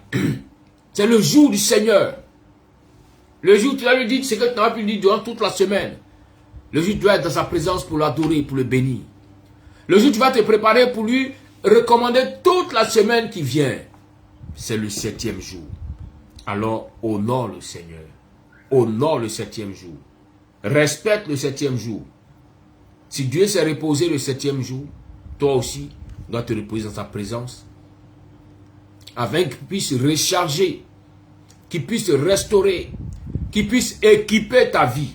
C'est le jour du Seigneur. Le jour où tu vas lui dire ce que tu n'as pas pu dire durant toute la semaine. Le jour où tu dois être dans sa présence pour l'adorer, pour le bénir. Le jour où tu vas te préparer pour lui recommander toute la semaine qui vient. C'est le 7e jour. Alors, honore le Seigneur. Honore le 7e jour. Respecte le 7e jour. Si Dieu s'est reposé le 7e jour, toi aussi, tu dois te reposer dans sa présence. Afin qu'il puisse recharger, qu'il puisse te restaurer, qu'il puisse équiper ta vie.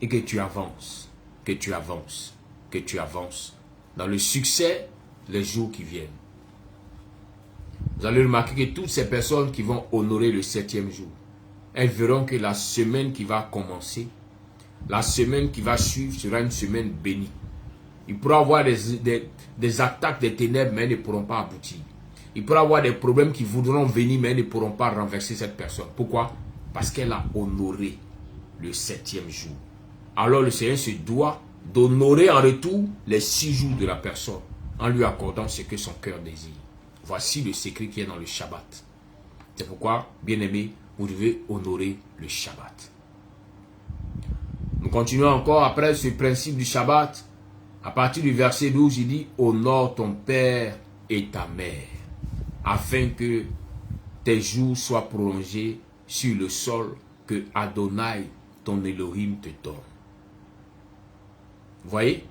Et que tu avances, que tu avances, que tu avances dans le succès les jours qui viennent. Vous allez remarquer que toutes ces personnes qui vont honorer le 7e jour, elles verront que la semaine qui va commencer, la semaine qui va suivre sera une semaine bénie. Il pourra y avoir des attaques des ténèbres, mais elles ne pourront pas aboutir. Il pourra y avoir des problèmes qui voudront venir, mais elles ne pourront pas renverser cette personne. Pourquoi? Parce qu'elle a honoré le 7e jour. Alors le Seigneur se doit d'honorer en retour les 6 jours de la personne, en lui accordant ce que son cœur désire. Voici le secret qui est dans le Shabbat. C'est pourquoi, bien-aimés, vous devez honorer le Shabbat. Nous continuons encore après ce principe du Shabbat. À partir du verset 12, il dit, honore ton père et ta mère, afin que tes jours soient prolongés sur le sol que Adonai, ton Elohim, te donne. Vous voyez?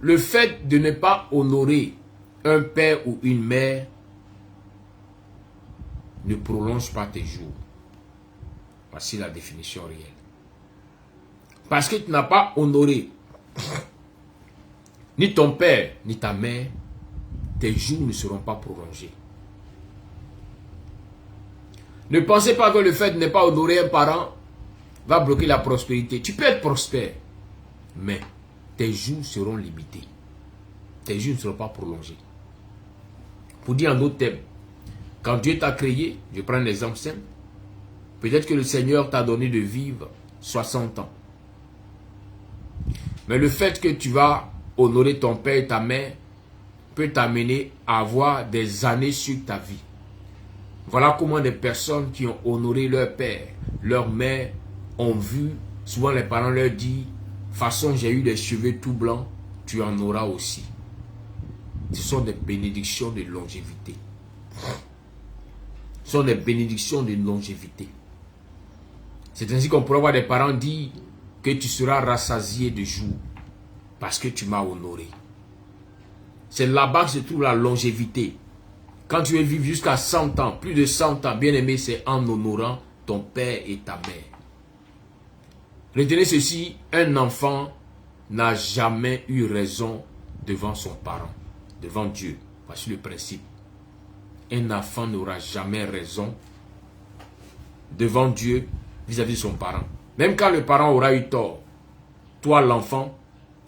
Le fait de ne pas honorer un père ou une mère ne prolonge pas tes jours. Voici la définition réelle. Parce que tu n'as pas honoré ni ton père, ni ta mère, tes jours ne seront pas prolongés. Ne pensez pas que le fait de ne pas honorer un parent va bloquer la prospérité. Tu peux être prospère, mais tes jours seront limités. Tes jours ne seront pas prolongés. Pour dire en d'autres termes, quand Dieu t'a créé, je prends un exemple simple, peut-être que le Seigneur t'a donné de vivre 60 ans. Mais le fait que tu vas honorer ton père et ta mère peut t'amener à avoir des années sur ta vie. Voilà comment des personnes qui ont honoré leur père, leur mère, ont vu, souvent les parents leur disent, façon j'ai eu les cheveux tout blancs, tu en auras aussi. Ce sont des bénédictions de longévité. Ce sont des bénédictions de longévité. C'est ainsi qu'on pourrait voir des parents dire que tu seras rassasié de jours parce que tu m'as honoré. C'est là-bas que se trouve la longévité. Quand tu veux vivre jusqu'à 100 ans, plus de 100 ans, bien aimé, c'est en honorant ton père et ta mère. Retenez ceci, un enfant n'a jamais eu raison devant son parent, devant Dieu. Voici le principe. Un enfant n'aura jamais raison devant Dieu vis-à-vis de son parent. Même quand le parent aura eu tort, toi l'enfant,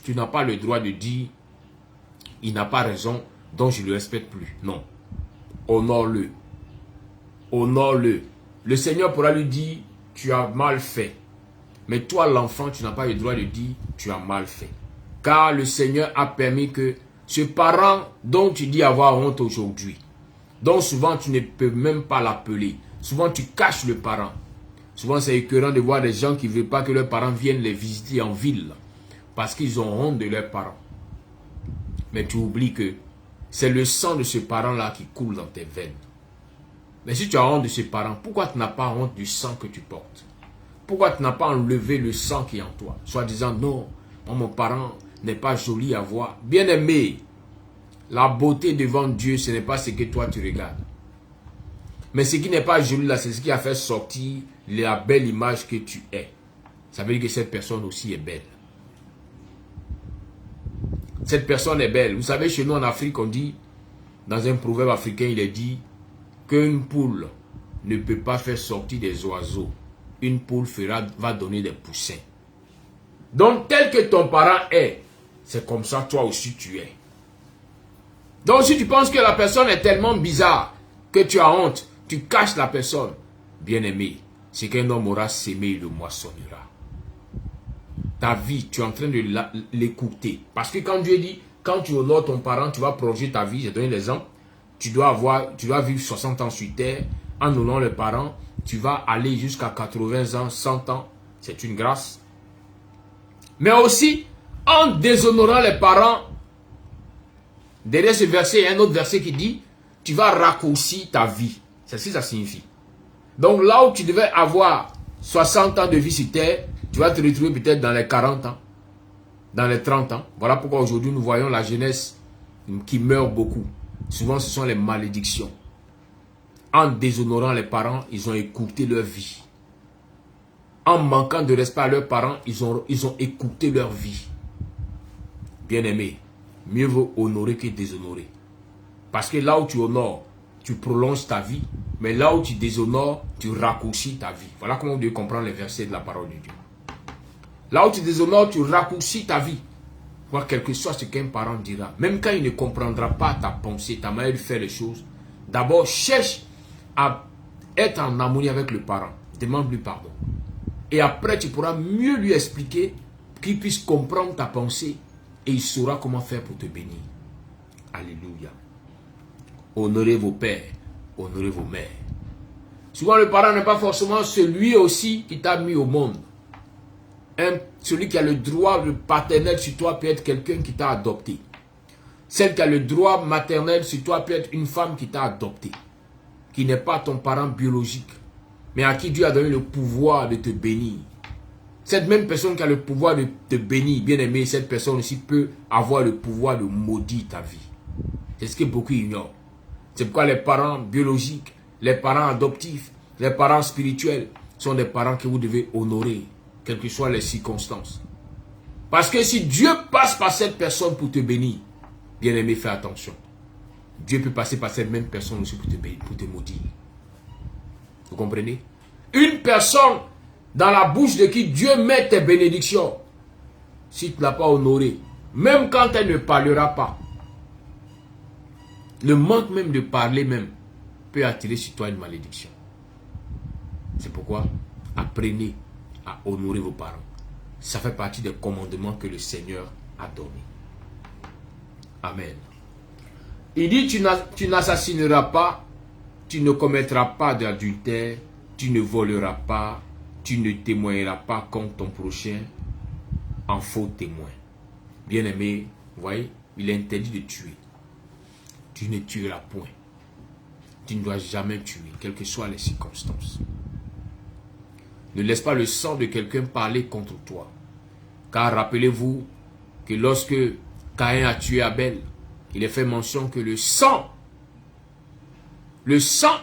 tu n'as pas le droit de dire il n'a pas raison, donc je ne le respecte plus. Non. Honore-le. Honore-le. Le Seigneur pourra lui dire tu as mal fait. Mais toi l'enfant, tu n'as pas le droit de dire tu as mal fait. Car le Seigneur a permis que ce parent dont tu dis avoir honte aujourd'hui, dont souvent tu ne peux même pas l'appeler, souvent tu caches le parent. Souvent c'est écœurant de voir des gens qui ne veulent pas que leurs parents viennent les visiter en ville parce qu'ils ont honte de leurs parents. Mais tu oublies que c'est le sang de ce parent-là qui coule dans tes veines. Mais si tu as honte de ce parent, pourquoi tu n'as pas honte du sang que tu portes? Pourquoi tu n'as pas enlevé le sang qui est en toi? Soit disant non, mon parent n'est pas joli à voir. Bien aimé, la beauté devant Dieu, ce n'est pas ce que toi tu regardes. Mais ce qui n'est pas joli là, c'est ce qui a fait sortir la belle image que tu es. Ça veut dire que cette personne aussi est belle. Cette personne est belle. Vous savez, chez nous en Afrique, on dit, dans un proverbe africain, il est dit qu'une poule ne peut pas faire sortir des oiseaux. Une poule va donner des poussins. Donc, tel que ton parent est, c'est comme ça toi aussi tu es. Donc, si tu penses que la personne est tellement bizarre que tu as honte, tu caches la personne, bien aimé, c'est qu'un homme aura sémé, il le moissonnera. Ta vie, tu es en train de l'écouter. Parce que quand Dieu dit, quand tu honores ton parent, tu vas prolonger ta vie. J'ai donné l'exemple. Tu dois vivre 60 ans sur terre. En honorant les parents, tu vas aller jusqu'à 80 ans, 100 ans. C'est une grâce. Mais aussi, en déshonorant les parents, derrière ce verset, il y a un autre verset qui dit, tu vas raccourcir ta vie. C'est ce que ça signifie. Donc là où tu devais avoir 60 ans de vie sur terre, tu vas te retrouver peut-être dans les 40 ans, dans les 30 ans. Voilà pourquoi aujourd'hui nous voyons la jeunesse qui meurt beaucoup. Souvent ce sont les malédictions. En déshonorant les parents, ils ont écourté leur vie. En manquant de respect à leurs parents, ils ont écourté leur vie. Bien-aimé, mieux vaut honorer que déshonorer. Parce que là où tu honores, tu prolonges ta vie. Mais là où tu déshonores, tu raccourcis ta vie. Voilà comment vous devez comprendre les versets de la parole de Dieu. Là où tu déshonores, tu raccourcis ta vie. Quoi quel que soit ce qu'un parent dira. Même quand il ne comprendra pas ta pensée, ta manière de faire les choses. D'abord, cherche à être en harmonie avec le parent. Demande-lui pardon. Et après, tu pourras mieux lui expliquer qu'il puisse comprendre ta pensée. Et il saura comment faire pour te bénir. Alléluia. Honorez vos pères. Honorez vos mères. Souvent, le parent n'est pas forcément celui aussi qui t'a mis au monde. Celui qui a le droit paternel sur toi peut être quelqu'un qui t'a adopté. Celle qui a le droit maternel sur toi peut être une femme qui t'a adopté. Qui n'est pas ton parent biologique. Mais à qui Dieu a donné le pouvoir de te bénir. Cette même personne qui a le pouvoir de te bénir, bien aimé, cette personne aussi peut avoir le pouvoir de maudire ta vie. C'est ce que beaucoup ignorent. C'est pourquoi les parents biologiques, les parents adoptifs, les parents spirituels sont des parents que vous devez honorer, quelles que soient les circonstances. Parce que si Dieu passe par cette personne pour te bénir, bien aimé, fais attention. Dieu peut passer par cette même personne aussi pour te bénir, pour te maudire. Vous comprenez? Une personne dans la bouche de qui Dieu met tes bénédictions, si tu ne l'as pas honorée, même quand elle ne parlera pas, le manque même de parler même peut attirer sur toi une malédiction. C'est pourquoi apprenez à honorer vos parents. Ça fait partie des commandements que le Seigneur a donnés. Amen. Il dit, tu n'assassineras pas, tu ne commettras pas d'adultère, tu ne voleras pas, tu ne témoigneras pas contre ton prochain en faux témoin. Bien-aimé, vous voyez, il est interdit de tuer. Tu ne tueras point. Tu ne dois jamais tuer, quelles que soient les circonstances. Ne laisse pas le sang de quelqu'un parler contre toi. Car rappelez-vous que lorsque Caïn a tué Abel, il est fait mention que le sang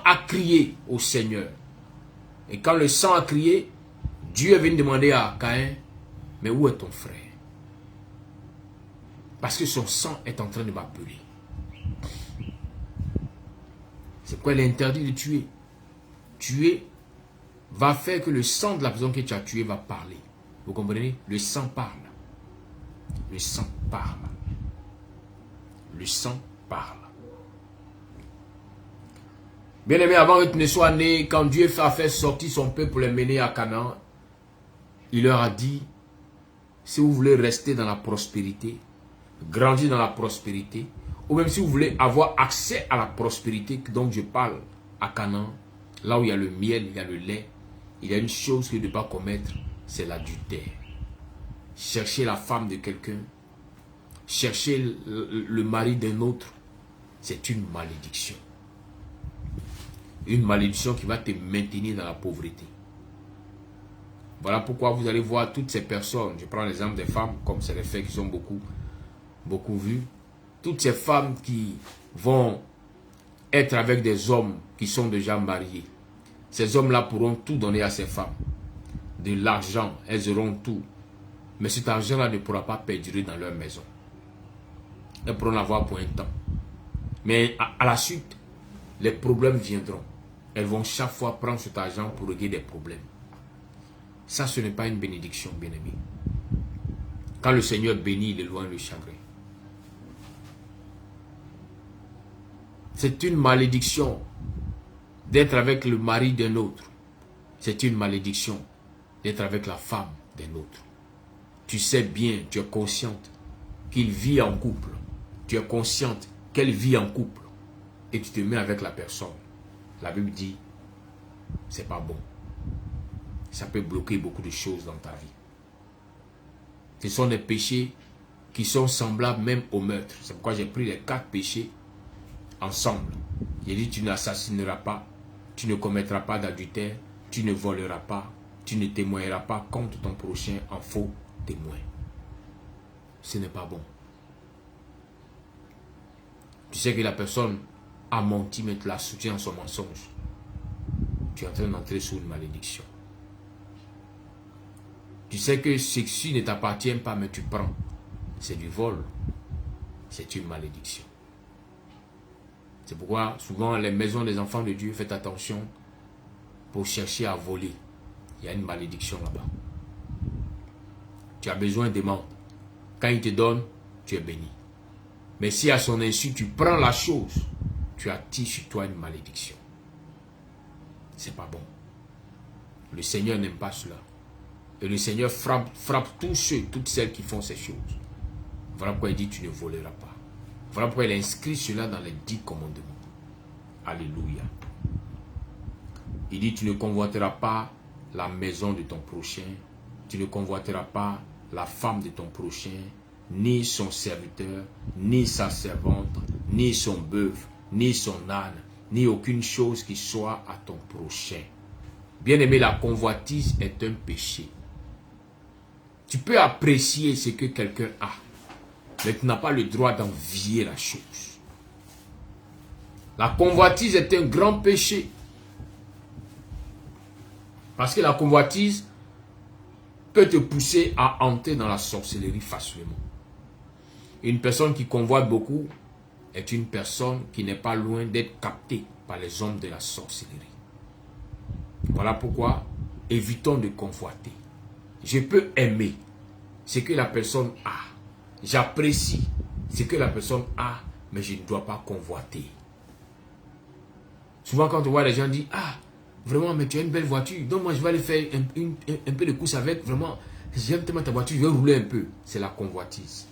a crié au Seigneur. Et quand le sang a crié, Dieu est venu demander à Caïn, mais où est ton frère? Parce que son sang est en train de m'appeler. C'est quoi l'interdit de tuer? Tuer va faire que le sang de la personne que tu as tuée va parler. Vous comprenez? Le sang parle. Le sang parle. Le sang parle. Bien aimé, avant que tu ne sois né, quand Dieu a fait sortir son peuple pour les mener à Canaan, il leur a dit, si vous voulez rester dans la prospérité, grandir dans la prospérité, ou même si vous voulez avoir accès à la prospérité dont je parle à Canaan, là où il y a le miel, il y a le lait, il y a une chose que ne pas commettre, c'est l'adultère. Chercher la femme de quelqu'un, chercher le mari d'un autre, c'est une malédiction. Une malédiction qui va te maintenir dans la pauvreté. Voilà pourquoi vous allez voir toutes ces personnes, je prends l'exemple des femmes, comme c'est les faits qui sont beaucoup vus, toutes ces femmes qui vont être avec des hommes qui sont déjà mariés. Ces hommes-là pourront tout donner à ces femmes. De l'argent, elles auront tout. Mais cet argent-là ne pourra pas perdurer dans leur maison. Elles pourront l'avoir pour un temps. Mais à la suite, les problèmes viendront. Elles vont chaque fois prendre cet argent pour régler des problèmes. Ça, ce n'est pas une bénédiction, bien-aimé. Quand le Seigneur bénit, il éloigne le chagrin. C'est une malédiction d'être avec le mari d'un autre. C'est une malédiction d'être avec la femme d'un autre. Tu sais bien, tu es consciente qu'il vit en couple. Tu es consciente qu'elle vit en couple. Et tu te mets avec la personne. La Bible dit, c'est pas bon. Ça peut bloquer beaucoup de choses dans ta vie. Ce sont des péchés qui sont semblables même au meurtre. C'est pourquoi j'ai pris les 4 péchés ensemble. Il dit, tu n'assassineras pas, tu ne commettras pas d'adultère, tu ne voleras pas, tu ne témoigneras pas contre ton prochain en faux témoin. Ce n'est pas bon. Tu sais que la personne a menti, mais tu la soutiens dans son mensonge. Tu es en train d'entrer sous une malédiction. Tu sais que ceci ne t'appartient pas, mais tu prends. C'est du vol. C'est une malédiction. C'est pourquoi souvent les maisons des enfants de Dieu, faites attention pour chercher à voler. Il y a une malédiction là-bas. Tu as besoin d'aimants. Quand il te donne, tu es béni. Mais si à son insu tu prends la chose, tu attires sur toi une malédiction. C'est pas bon. Le Seigneur n'aime pas cela. Et le Seigneur frappe tous ceux, toutes celles qui font ces choses. Voilà pourquoi il dit tu ne voleras pas. Voilà pourquoi il a inscrit cela dans les 10 commandements. Alléluia. Il dit tu ne convoiteras pas la maison de ton prochain. Tu ne convoiteras pas la femme de ton prochain, ni son serviteur, ni sa servante, ni son bœuf, ni son âne, ni aucune chose qui soit à ton prochain. Bien-aimé, la convoitise est un péché. Tu peux apprécier ce que quelqu'un a, mais tu n'as pas le droit d'envier la chose. La convoitise est un grand péché. Parce que la convoitise peut te pousser à entrer dans la sorcellerie facilement. Une personne qui convoite beaucoup est une personne qui n'est pas loin d'être captée par les hommes de la sorcellerie. Voilà pourquoi évitons de convoiter. Je peux aimer ce que la personne a. J'apprécie ce que la personne a, mais je ne dois pas convoiter. Souvent quand on voit les gens dire, ah, vraiment, mais tu as une belle voiture, donc moi je vais aller faire un peu de course avec, vraiment, j'aime tellement ta voiture, je vais rouler un peu. C'est la convoitise.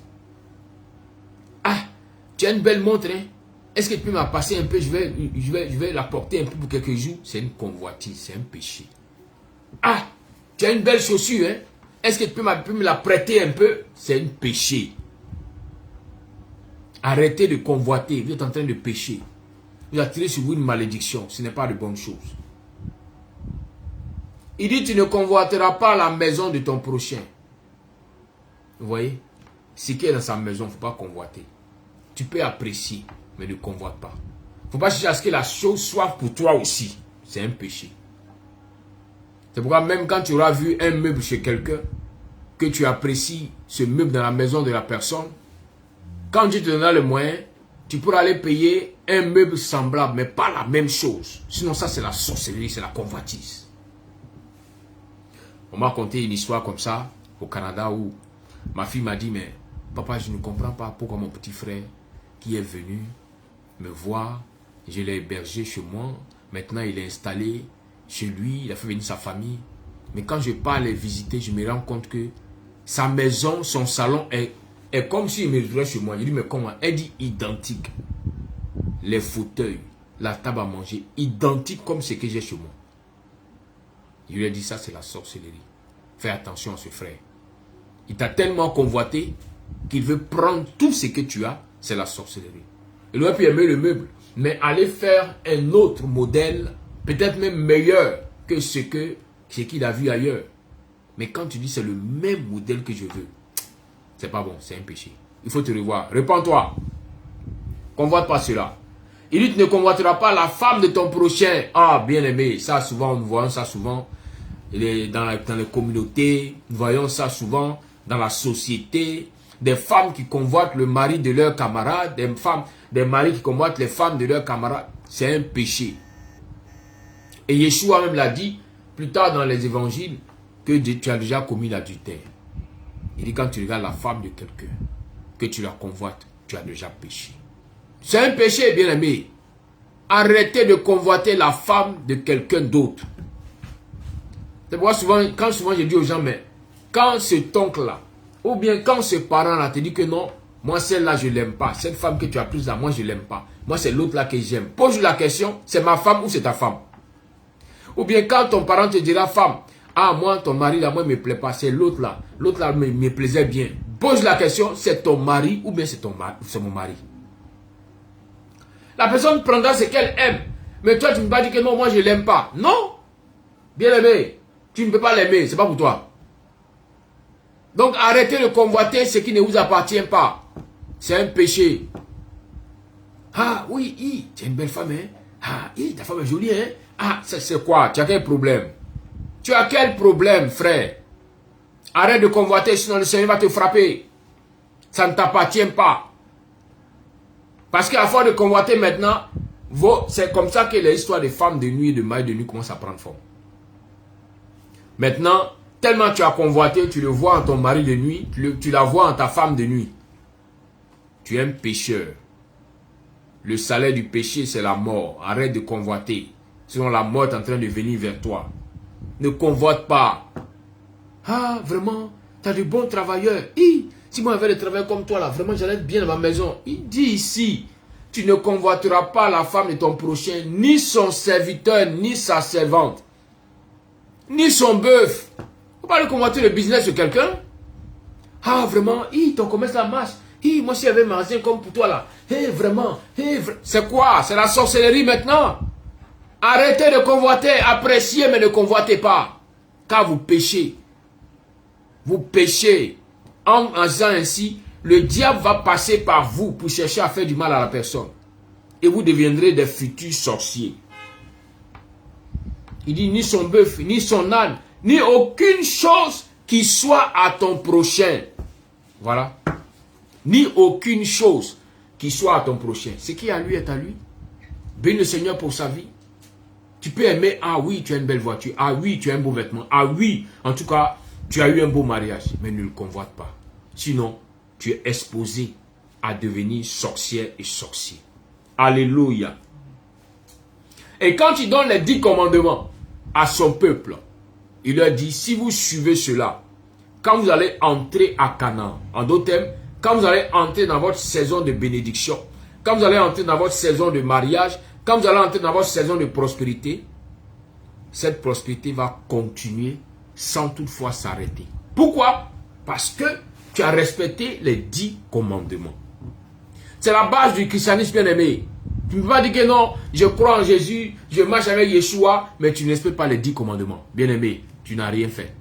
Ah, tu as une belle montre, hein? Est-ce que tu peux m'en passer un peu? Je vais la porter un peu pour quelques jours. C'est une convoitise, c'est un péché. Ah, tu as une belle chaussure, hein? Est-ce que tu peux me la prêter un peu? C'est un péché. Arrêtez de convoiter, vous êtes en train de pécher. Vous attirez sur vous une malédiction, ce n'est pas de bonne chose. Il dit, tu ne convoiteras pas la maison de ton prochain. Vous voyez? Ce qui est dans sa maison, il ne faut pas convoiter. Tu peux apprécier, mais ne convoite pas. Il ne faut pas chercher à ce que la chose soit pour toi aussi. C'est un péché. C'est pourquoi même quand tu auras vu un meuble chez quelqu'un, que tu apprécies ce meuble dans la maison de la personne, quand tu te donneras le moyen, tu pourras aller payer un meuble semblable, mais pas la même chose. Sinon ça c'est la sorcellerie, c'est la convoitise. On m'a conté une histoire comme ça au Canada où ma fille m'a dit, mais papa, je ne comprends pas pourquoi mon petit frère qui est venu me voir, je l'ai hébergé chez moi, maintenant il est installé chez lui, il a fait venir sa famille. Mais quand je pars les visiter, je me rends compte que sa maison, son salon est comme s'il me trouvait chez moi. Je dis, mais comment? Elle dit identique. Les fauteuils, la table à manger, identique comme ce que j'ai chez moi. Je lui ai dit, ça c'est la sorcellerie. Fais attention à ce frère. Il t'a tellement convoité qu'il veut prendre tout ce que tu as, c'est la sorcellerie. Il aurait pu aimer le meuble, mais aller faire un autre modèle, peut-être même meilleur que ce qu'il a vu ailleurs. Mais quand tu dis c'est le même modèle que je veux, c'est pas bon, c'est un péché. Il faut te revoir. Répands-toi. Convoite pas cela. Il dit, tu ne convoiteras pas la femme de ton prochain. Ah, bien aimé, ça souvent, nous voyons ça souvent. Dans les communautés, nous voyons ça souvent dans la société. Des femmes qui convoitent le mari de leurs camarades, des maris qui convoitent les femmes de leurs camarades. C'est un péché. Et Yeshua même l'a dit plus tard dans les évangiles que tu as déjà commis l'adultère. Il dit quand tu regardes la femme de quelqu'un, que tu la convoites, tu as déjà péché. C'est un péché, bien aimé. Arrêtez de convoiter la femme de quelqu'un d'autre. C'est pourquoi quand souvent je dis aux gens, mais quand cet oncle-là, ou bien quand ce parent-là te dit que non, moi celle-là je l'aime pas, cette femme que tu as prise là, moi je l'aime pas, moi c'est l'autre-là que j'aime. Pose la question, c'est ma femme ou c'est ta femme? Ou bien quand ton parent te dira, femme, ah moi ton mari là, moi il me plaît pas, c'est l'autre-là me plaisait bien. Pose la question, c'est ton mari ou bien c'est mon mari? La personne prendra ce qu'elle aime, mais toi tu ne peux pas dire que non, moi je l'aime pas. Non, bien aimé, tu ne peux pas l'aimer, c'est pas pour toi. Donc arrêtez de convoiter ce qui ne vous appartient pas. C'est un péché. Ah oui, tu es une belle femme, hein? Ah, ta femme est jolie, hein? Ah, c'est quoi? Tu as quel problème? Tu as quel problème, frère? Arrête de convoiter, sinon le Seigneur va te frapper. Ça ne t'appartient pas. Parce qu'à force de convoiter maintenant, c'est comme ça que l'histoire des femmes de nuit et de mari de nuit commence à prendre forme. Maintenant, tellement tu as convoité, tu le vois en ton mari de nuit, tu la vois en ta femme de nuit. Tu es un pécheur. Le salaire du péché, c'est la mort. Arrête de convoiter. Sinon la mort est en train de venir vers toi. Ne convoite pas. Ah, vraiment, tu as de bons travailleurs. Si moi j'avais des travailleurs comme toi là, vraiment j'allais être bien dans ma maison. Il dit ici, tu ne convoiteras pas la femme de ton prochain, ni son serviteur, ni sa servante, ni son bœuf. Faut pas le convoiter le business de quelqu'un. Ah, vraiment, ton commerce là marche. Moi si j'avais un magasin comme pour toi là. Vraiment, c'est quoi? C'est la sorcellerie maintenant. Arrêtez de convoiter, appréciez mais ne convoitez pas. Car vous péchez. Vous péchez. En faisant ainsi, le diable va passer par vous pour chercher à faire du mal à la personne. Et vous deviendrez des futurs sorciers. Il dit ni son bœuf, ni son âne, ni aucune chose qui soit à ton prochain. Voilà. Ni aucune chose qui soit à ton prochain. Ce qui est à lui est à lui. Bénis le Seigneur pour sa vie. Tu peux aimer, ah oui, tu as une belle voiture. Ah oui, tu as un beau vêtement. Ah oui, en tout cas, tu as eu un beau mariage. Mais ne le convoite pas. Sinon, tu es exposé à devenir sorcière et sorcier. Alléluia. Et quand il donne les 10 commandements à son peuple, il leur dit, si vous suivez cela, quand vous allez entrer à Canaan, en d'autres termes, quand vous allez entrer dans votre saison de bénédiction, quand vous allez entrer dans votre saison de mariage, quand vous allez entrer dans votre saison de prospérité, cette prospérité va continuer sans toutefois s'arrêter. Pourquoi? Parce que tu as respecté les 10 commandements. C'est la base du christianisme, bien-aimé. Tu ne peux pas dire que non, je crois en Jésus, je marche avec Yeshua, mais tu ne respectes pas les 10 commandements. Bien-aimé, tu n'as rien fait.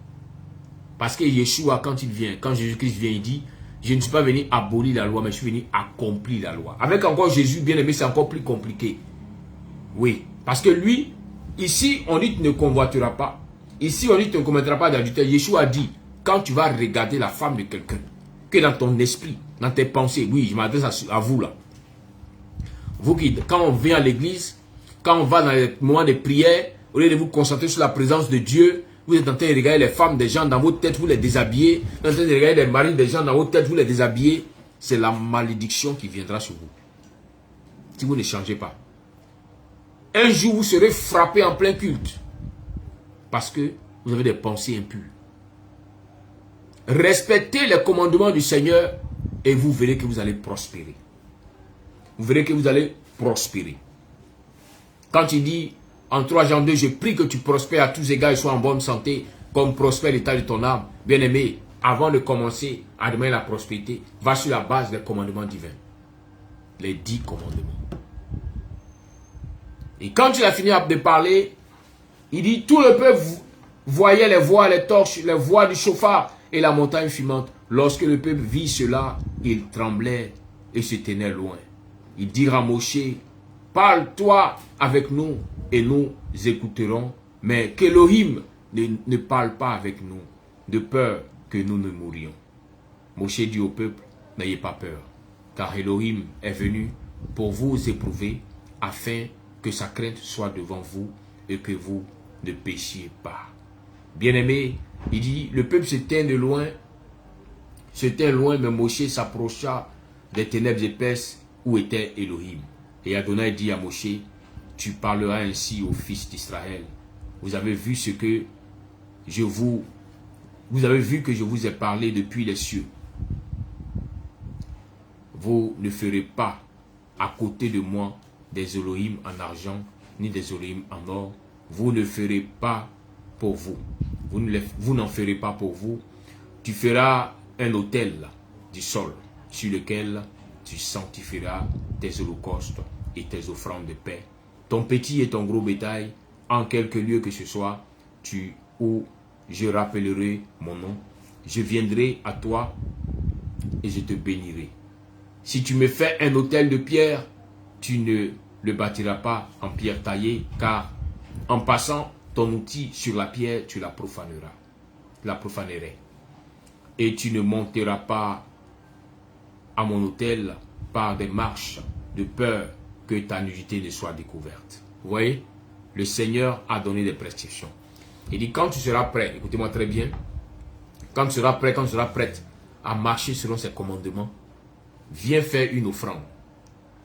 Parce que Yeshua, quand il vient, quand Jésus-Christ vient, il dit, je ne suis pas venu abolir la loi, mais je suis venu accomplir la loi. Avec encore Jésus, bien-aimé, c'est encore plus compliqué. Oui, parce que lui, ici, on dit tu ne convoiteras pas. Ici, on dit tu ne commettras pas d'adultère. Yeshua dit, quand tu vas regarder la femme de quelqu'un, que dans ton esprit, dans tes pensées, oui, je m'adresse à vous là. Vous qui, quand on vient à l'église, quand on va dans les moments de prière, au lieu de vous concentrer sur la présence de Dieu, vous êtes en train de regarder les femmes des gens dans votre tête, vous les déshabillez. Vous êtes en train de regarder les maris des gens dans votre tête, vous les déshabillez. C'est la malédiction qui viendra sur vous. Si vous ne changez pas. Un jour, vous serez frappé en plein culte. Parce que vous avez des pensées impures. Respectez les commandements du Seigneur et vous verrez que vous allez prospérer. Vous verrez que vous allez prospérer. Quand il dit en 3 Jean 2, je prie que tu prospères à tous égards et sois en bonne santé, comme prospère l'état de ton âme. Bien-aimé, avant de commencer à demander la prospérité, va sur la base des commandements divins. Les 10 commandements. Et quand il a fini de parler, il dit, tout le peuple voyait les voix, les torches, les voix du chauffard et la montagne fumante. Lorsque le peuple vit cela, il tremblait et se tenait loin. Il dit à Moshe, parle-toi avec nous et nous écouterons, mais qu'Élohim ne parle pas avec nous, de peur que nous ne mourions. Moshe dit au peuple, n'ayez pas peur, car Élohim est venu pour vous éprouver, afin que sa crainte soit devant vous et que vous ne péchiez pas. Bien-aimé, il dit, le peuple se tint de loin, mais Moshe s'approcha des ténèbres épaisses où était Élohim. Et Adonai dit à Moshe, tu parleras ainsi aux fils d'Israël. Vous avez vu que je vous ai parlé depuis les cieux. Vous ne ferez pas à côté de moi des Elohim en argent, ni des Elohim en or. Vous ne ferez pas pour vous. Vous n'en ferez pas pour vous. Tu feras un autel du sol sur lequel tu sanctifieras tes holocaustes et tes offrandes de paix. Ton petit et ton gros bétail, en quelque lieu que ce soit, où je rappellerai mon nom. Je viendrai à toi et je te bénirai. Si tu me fais un autel de pierre, tu ne le bâtiras pas en pierre taillée, car en passant ton outil sur la pierre, tu la profaneras. La profanerais. Et tu ne monteras pas à mon autel par des marches de peur que ta nudité ne soit découverte. Vous voyez, le Seigneur a donné des prescriptions. Il dit, quand tu seras prêt, écoutez-moi très bien, quand tu seras prête à marcher selon ses commandements, viens faire une offrande.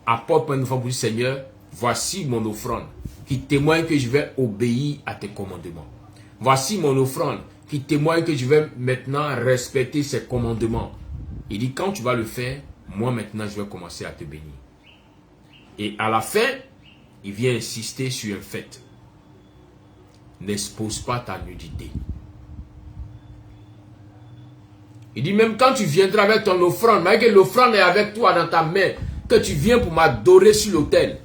Apporte une offrande pour le Seigneur, voici mon offrande qui témoigne que je vais obéir à tes commandements. Voici mon offrande qui témoigne que je vais maintenant respecter ses commandements. Il dit, quand tu vas le faire, moi maintenant je vais commencer à te bénir. Et à la fin, il vient insister sur un fait. N'expose pas ta nudité. Il dit, même quand tu viendras avec ton offrande, mais que l'offrande est avec toi dans ta main, que tu viens pour m'adorer sur l'autel,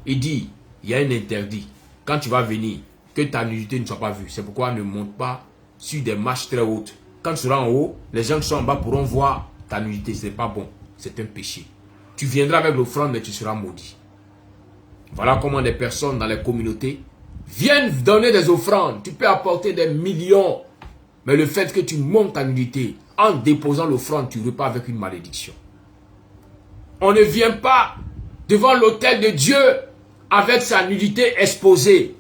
il dit, il y a un interdit. Quand tu vas venir, que ta nudité ne soit pas vue. C'est pourquoi ne monte pas sur des marches très hautes. Quand tu seras en haut, les gens qui sont en bas pourront voir ta nudité. Ce n'est pas bon. C'est un péché. Tu viendras avec l'offrande, mais tu seras maudit. Voilà comment des personnes dans les communautés viennent donner des offrandes. Tu peux apporter des millions. Mais le fait que tu montes ta nudité, en déposant l'offrande, tu repars avec une malédiction. On ne vient pas devant l'autel de Dieu avec sa nudité exposée.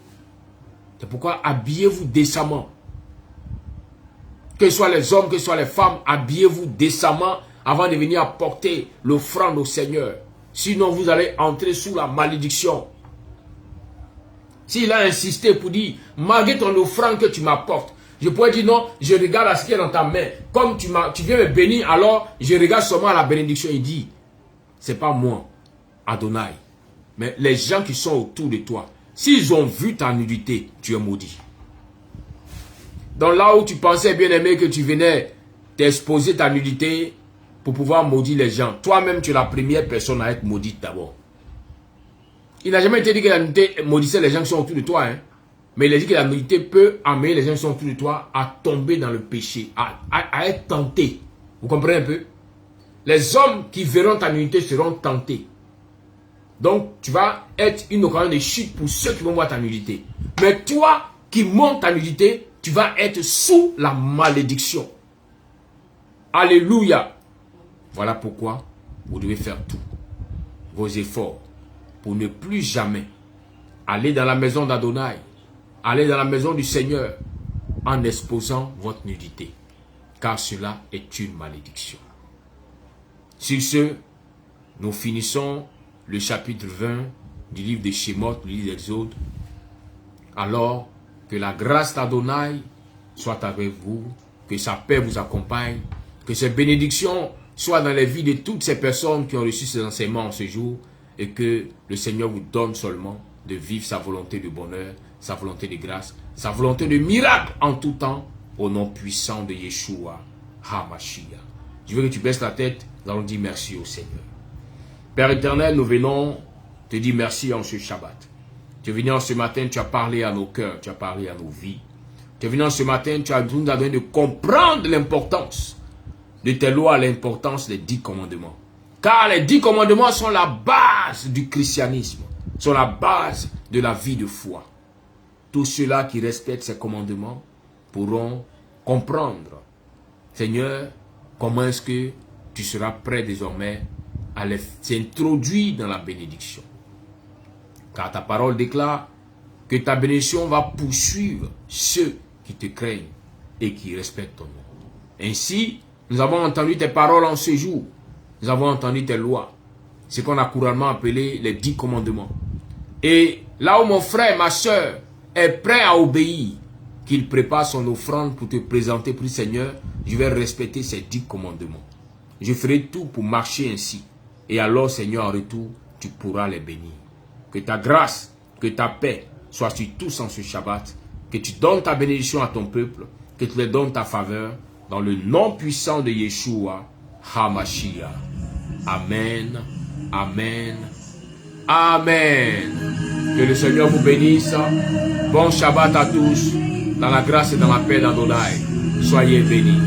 C'est pourquoi habillez-vous décemment. Que ce soit les hommes, que ce soit les femmes, habillez-vous décemment avant de venir apporter l'offrande au Seigneur. Sinon, vous allez entrer sous la malédiction. S'il a insisté pour dire, malgré ton offrande que tu m'apportes, je pourrais dire non, je regarde à ce qui est dans ta main. Comme tu viens me bénir, alors je regarde seulement à la bénédiction. Il dit, c'est pas moi. Adonai. Mais les gens qui sont autour de toi, s'ils ont vu ta nudité, tu es maudit. Donc là où tu pensais, bien aimé, que tu venais t'exposer ta nudité pour pouvoir maudire les gens, toi-même tu es la première personne à être maudite d'abord. Il n'a jamais été dit que la nudité maudissait les gens qui sont autour de toi, hein. Mais il a dit que la nudité peut amener les gens qui sont autour de toi à tomber dans le péché, à être tentés. Vous comprenez un peu? Les hommes qui verront ta nudité seront tentés. Donc, tu vas être une occasion de chute pour ceux qui vont voir ta nudité. Mais toi qui montes ta nudité, tu vas être sous la malédiction. Alléluia. Voilà pourquoi vous devez faire tous vos efforts pour ne plus jamais aller dans la maison d'Adonai, aller dans la maison du Seigneur en exposant votre nudité. Car cela est une malédiction. Sur ce, nous finissons le chapitre 20 du livre de Shemot, du livre d'Exode. Alors que la grâce d'Adonai soit avec vous, que sa paix vous accompagne, que ses bénédictions soient dans les vies de toutes ces personnes qui ont reçu ces enseignements en ce jour, et que le Seigneur vous donne seulement de vivre sa volonté de bonheur, sa volonté de grâce, sa volonté de miracle en tout temps, au nom puissant de Yeshua HaMashiach. Je veux que tu baisses la tête, nous allons dire merci au Seigneur. Père éternel, nous venons te dire merci en ce Shabbat. Tu es venu en ce matin, tu as parlé à nos cœurs, tu as parlé à nos vies. Tu es venu en ce matin, tu nous as donné de comprendre l'importance de tes lois, l'importance des 10 commandements. Car les 10 commandements sont la base du christianisme, sont la base de la vie de foi. Tous ceux-là qui respectent ces commandements pourront comprendre, Seigneur, comment est-ce que tu seras prêt désormais à les introduire dans la bénédiction. Car ta parole déclare que ta bénédiction va poursuivre ceux qui te craignent et qui respectent ton nom. Ainsi, nous avons entendu tes paroles en ce jour. Nous avons entendu tes lois. Ce qu'on a couramment appelé les 10 commandements. Et là où mon frère, ma soeur est prêt à obéir, qu'il prépare son offrande pour te présenter pour le Seigneur, je vais respecter ces 10 commandements. Je ferai tout pour marcher ainsi. Et alors, Seigneur, en retour, tu pourras les bénir. Que ta grâce, que ta paix soient sur tous en ce Shabbat. Que tu donnes ta bénédiction à ton peuple. Que tu les donnes ta faveur. Dans le nom puissant de Yeshua HaMashiach. Amen. Amen. Amen. Que le Seigneur vous bénisse. Bon Shabbat à tous. Dans la grâce et dans la paix d'Adonai. Soyez bénis.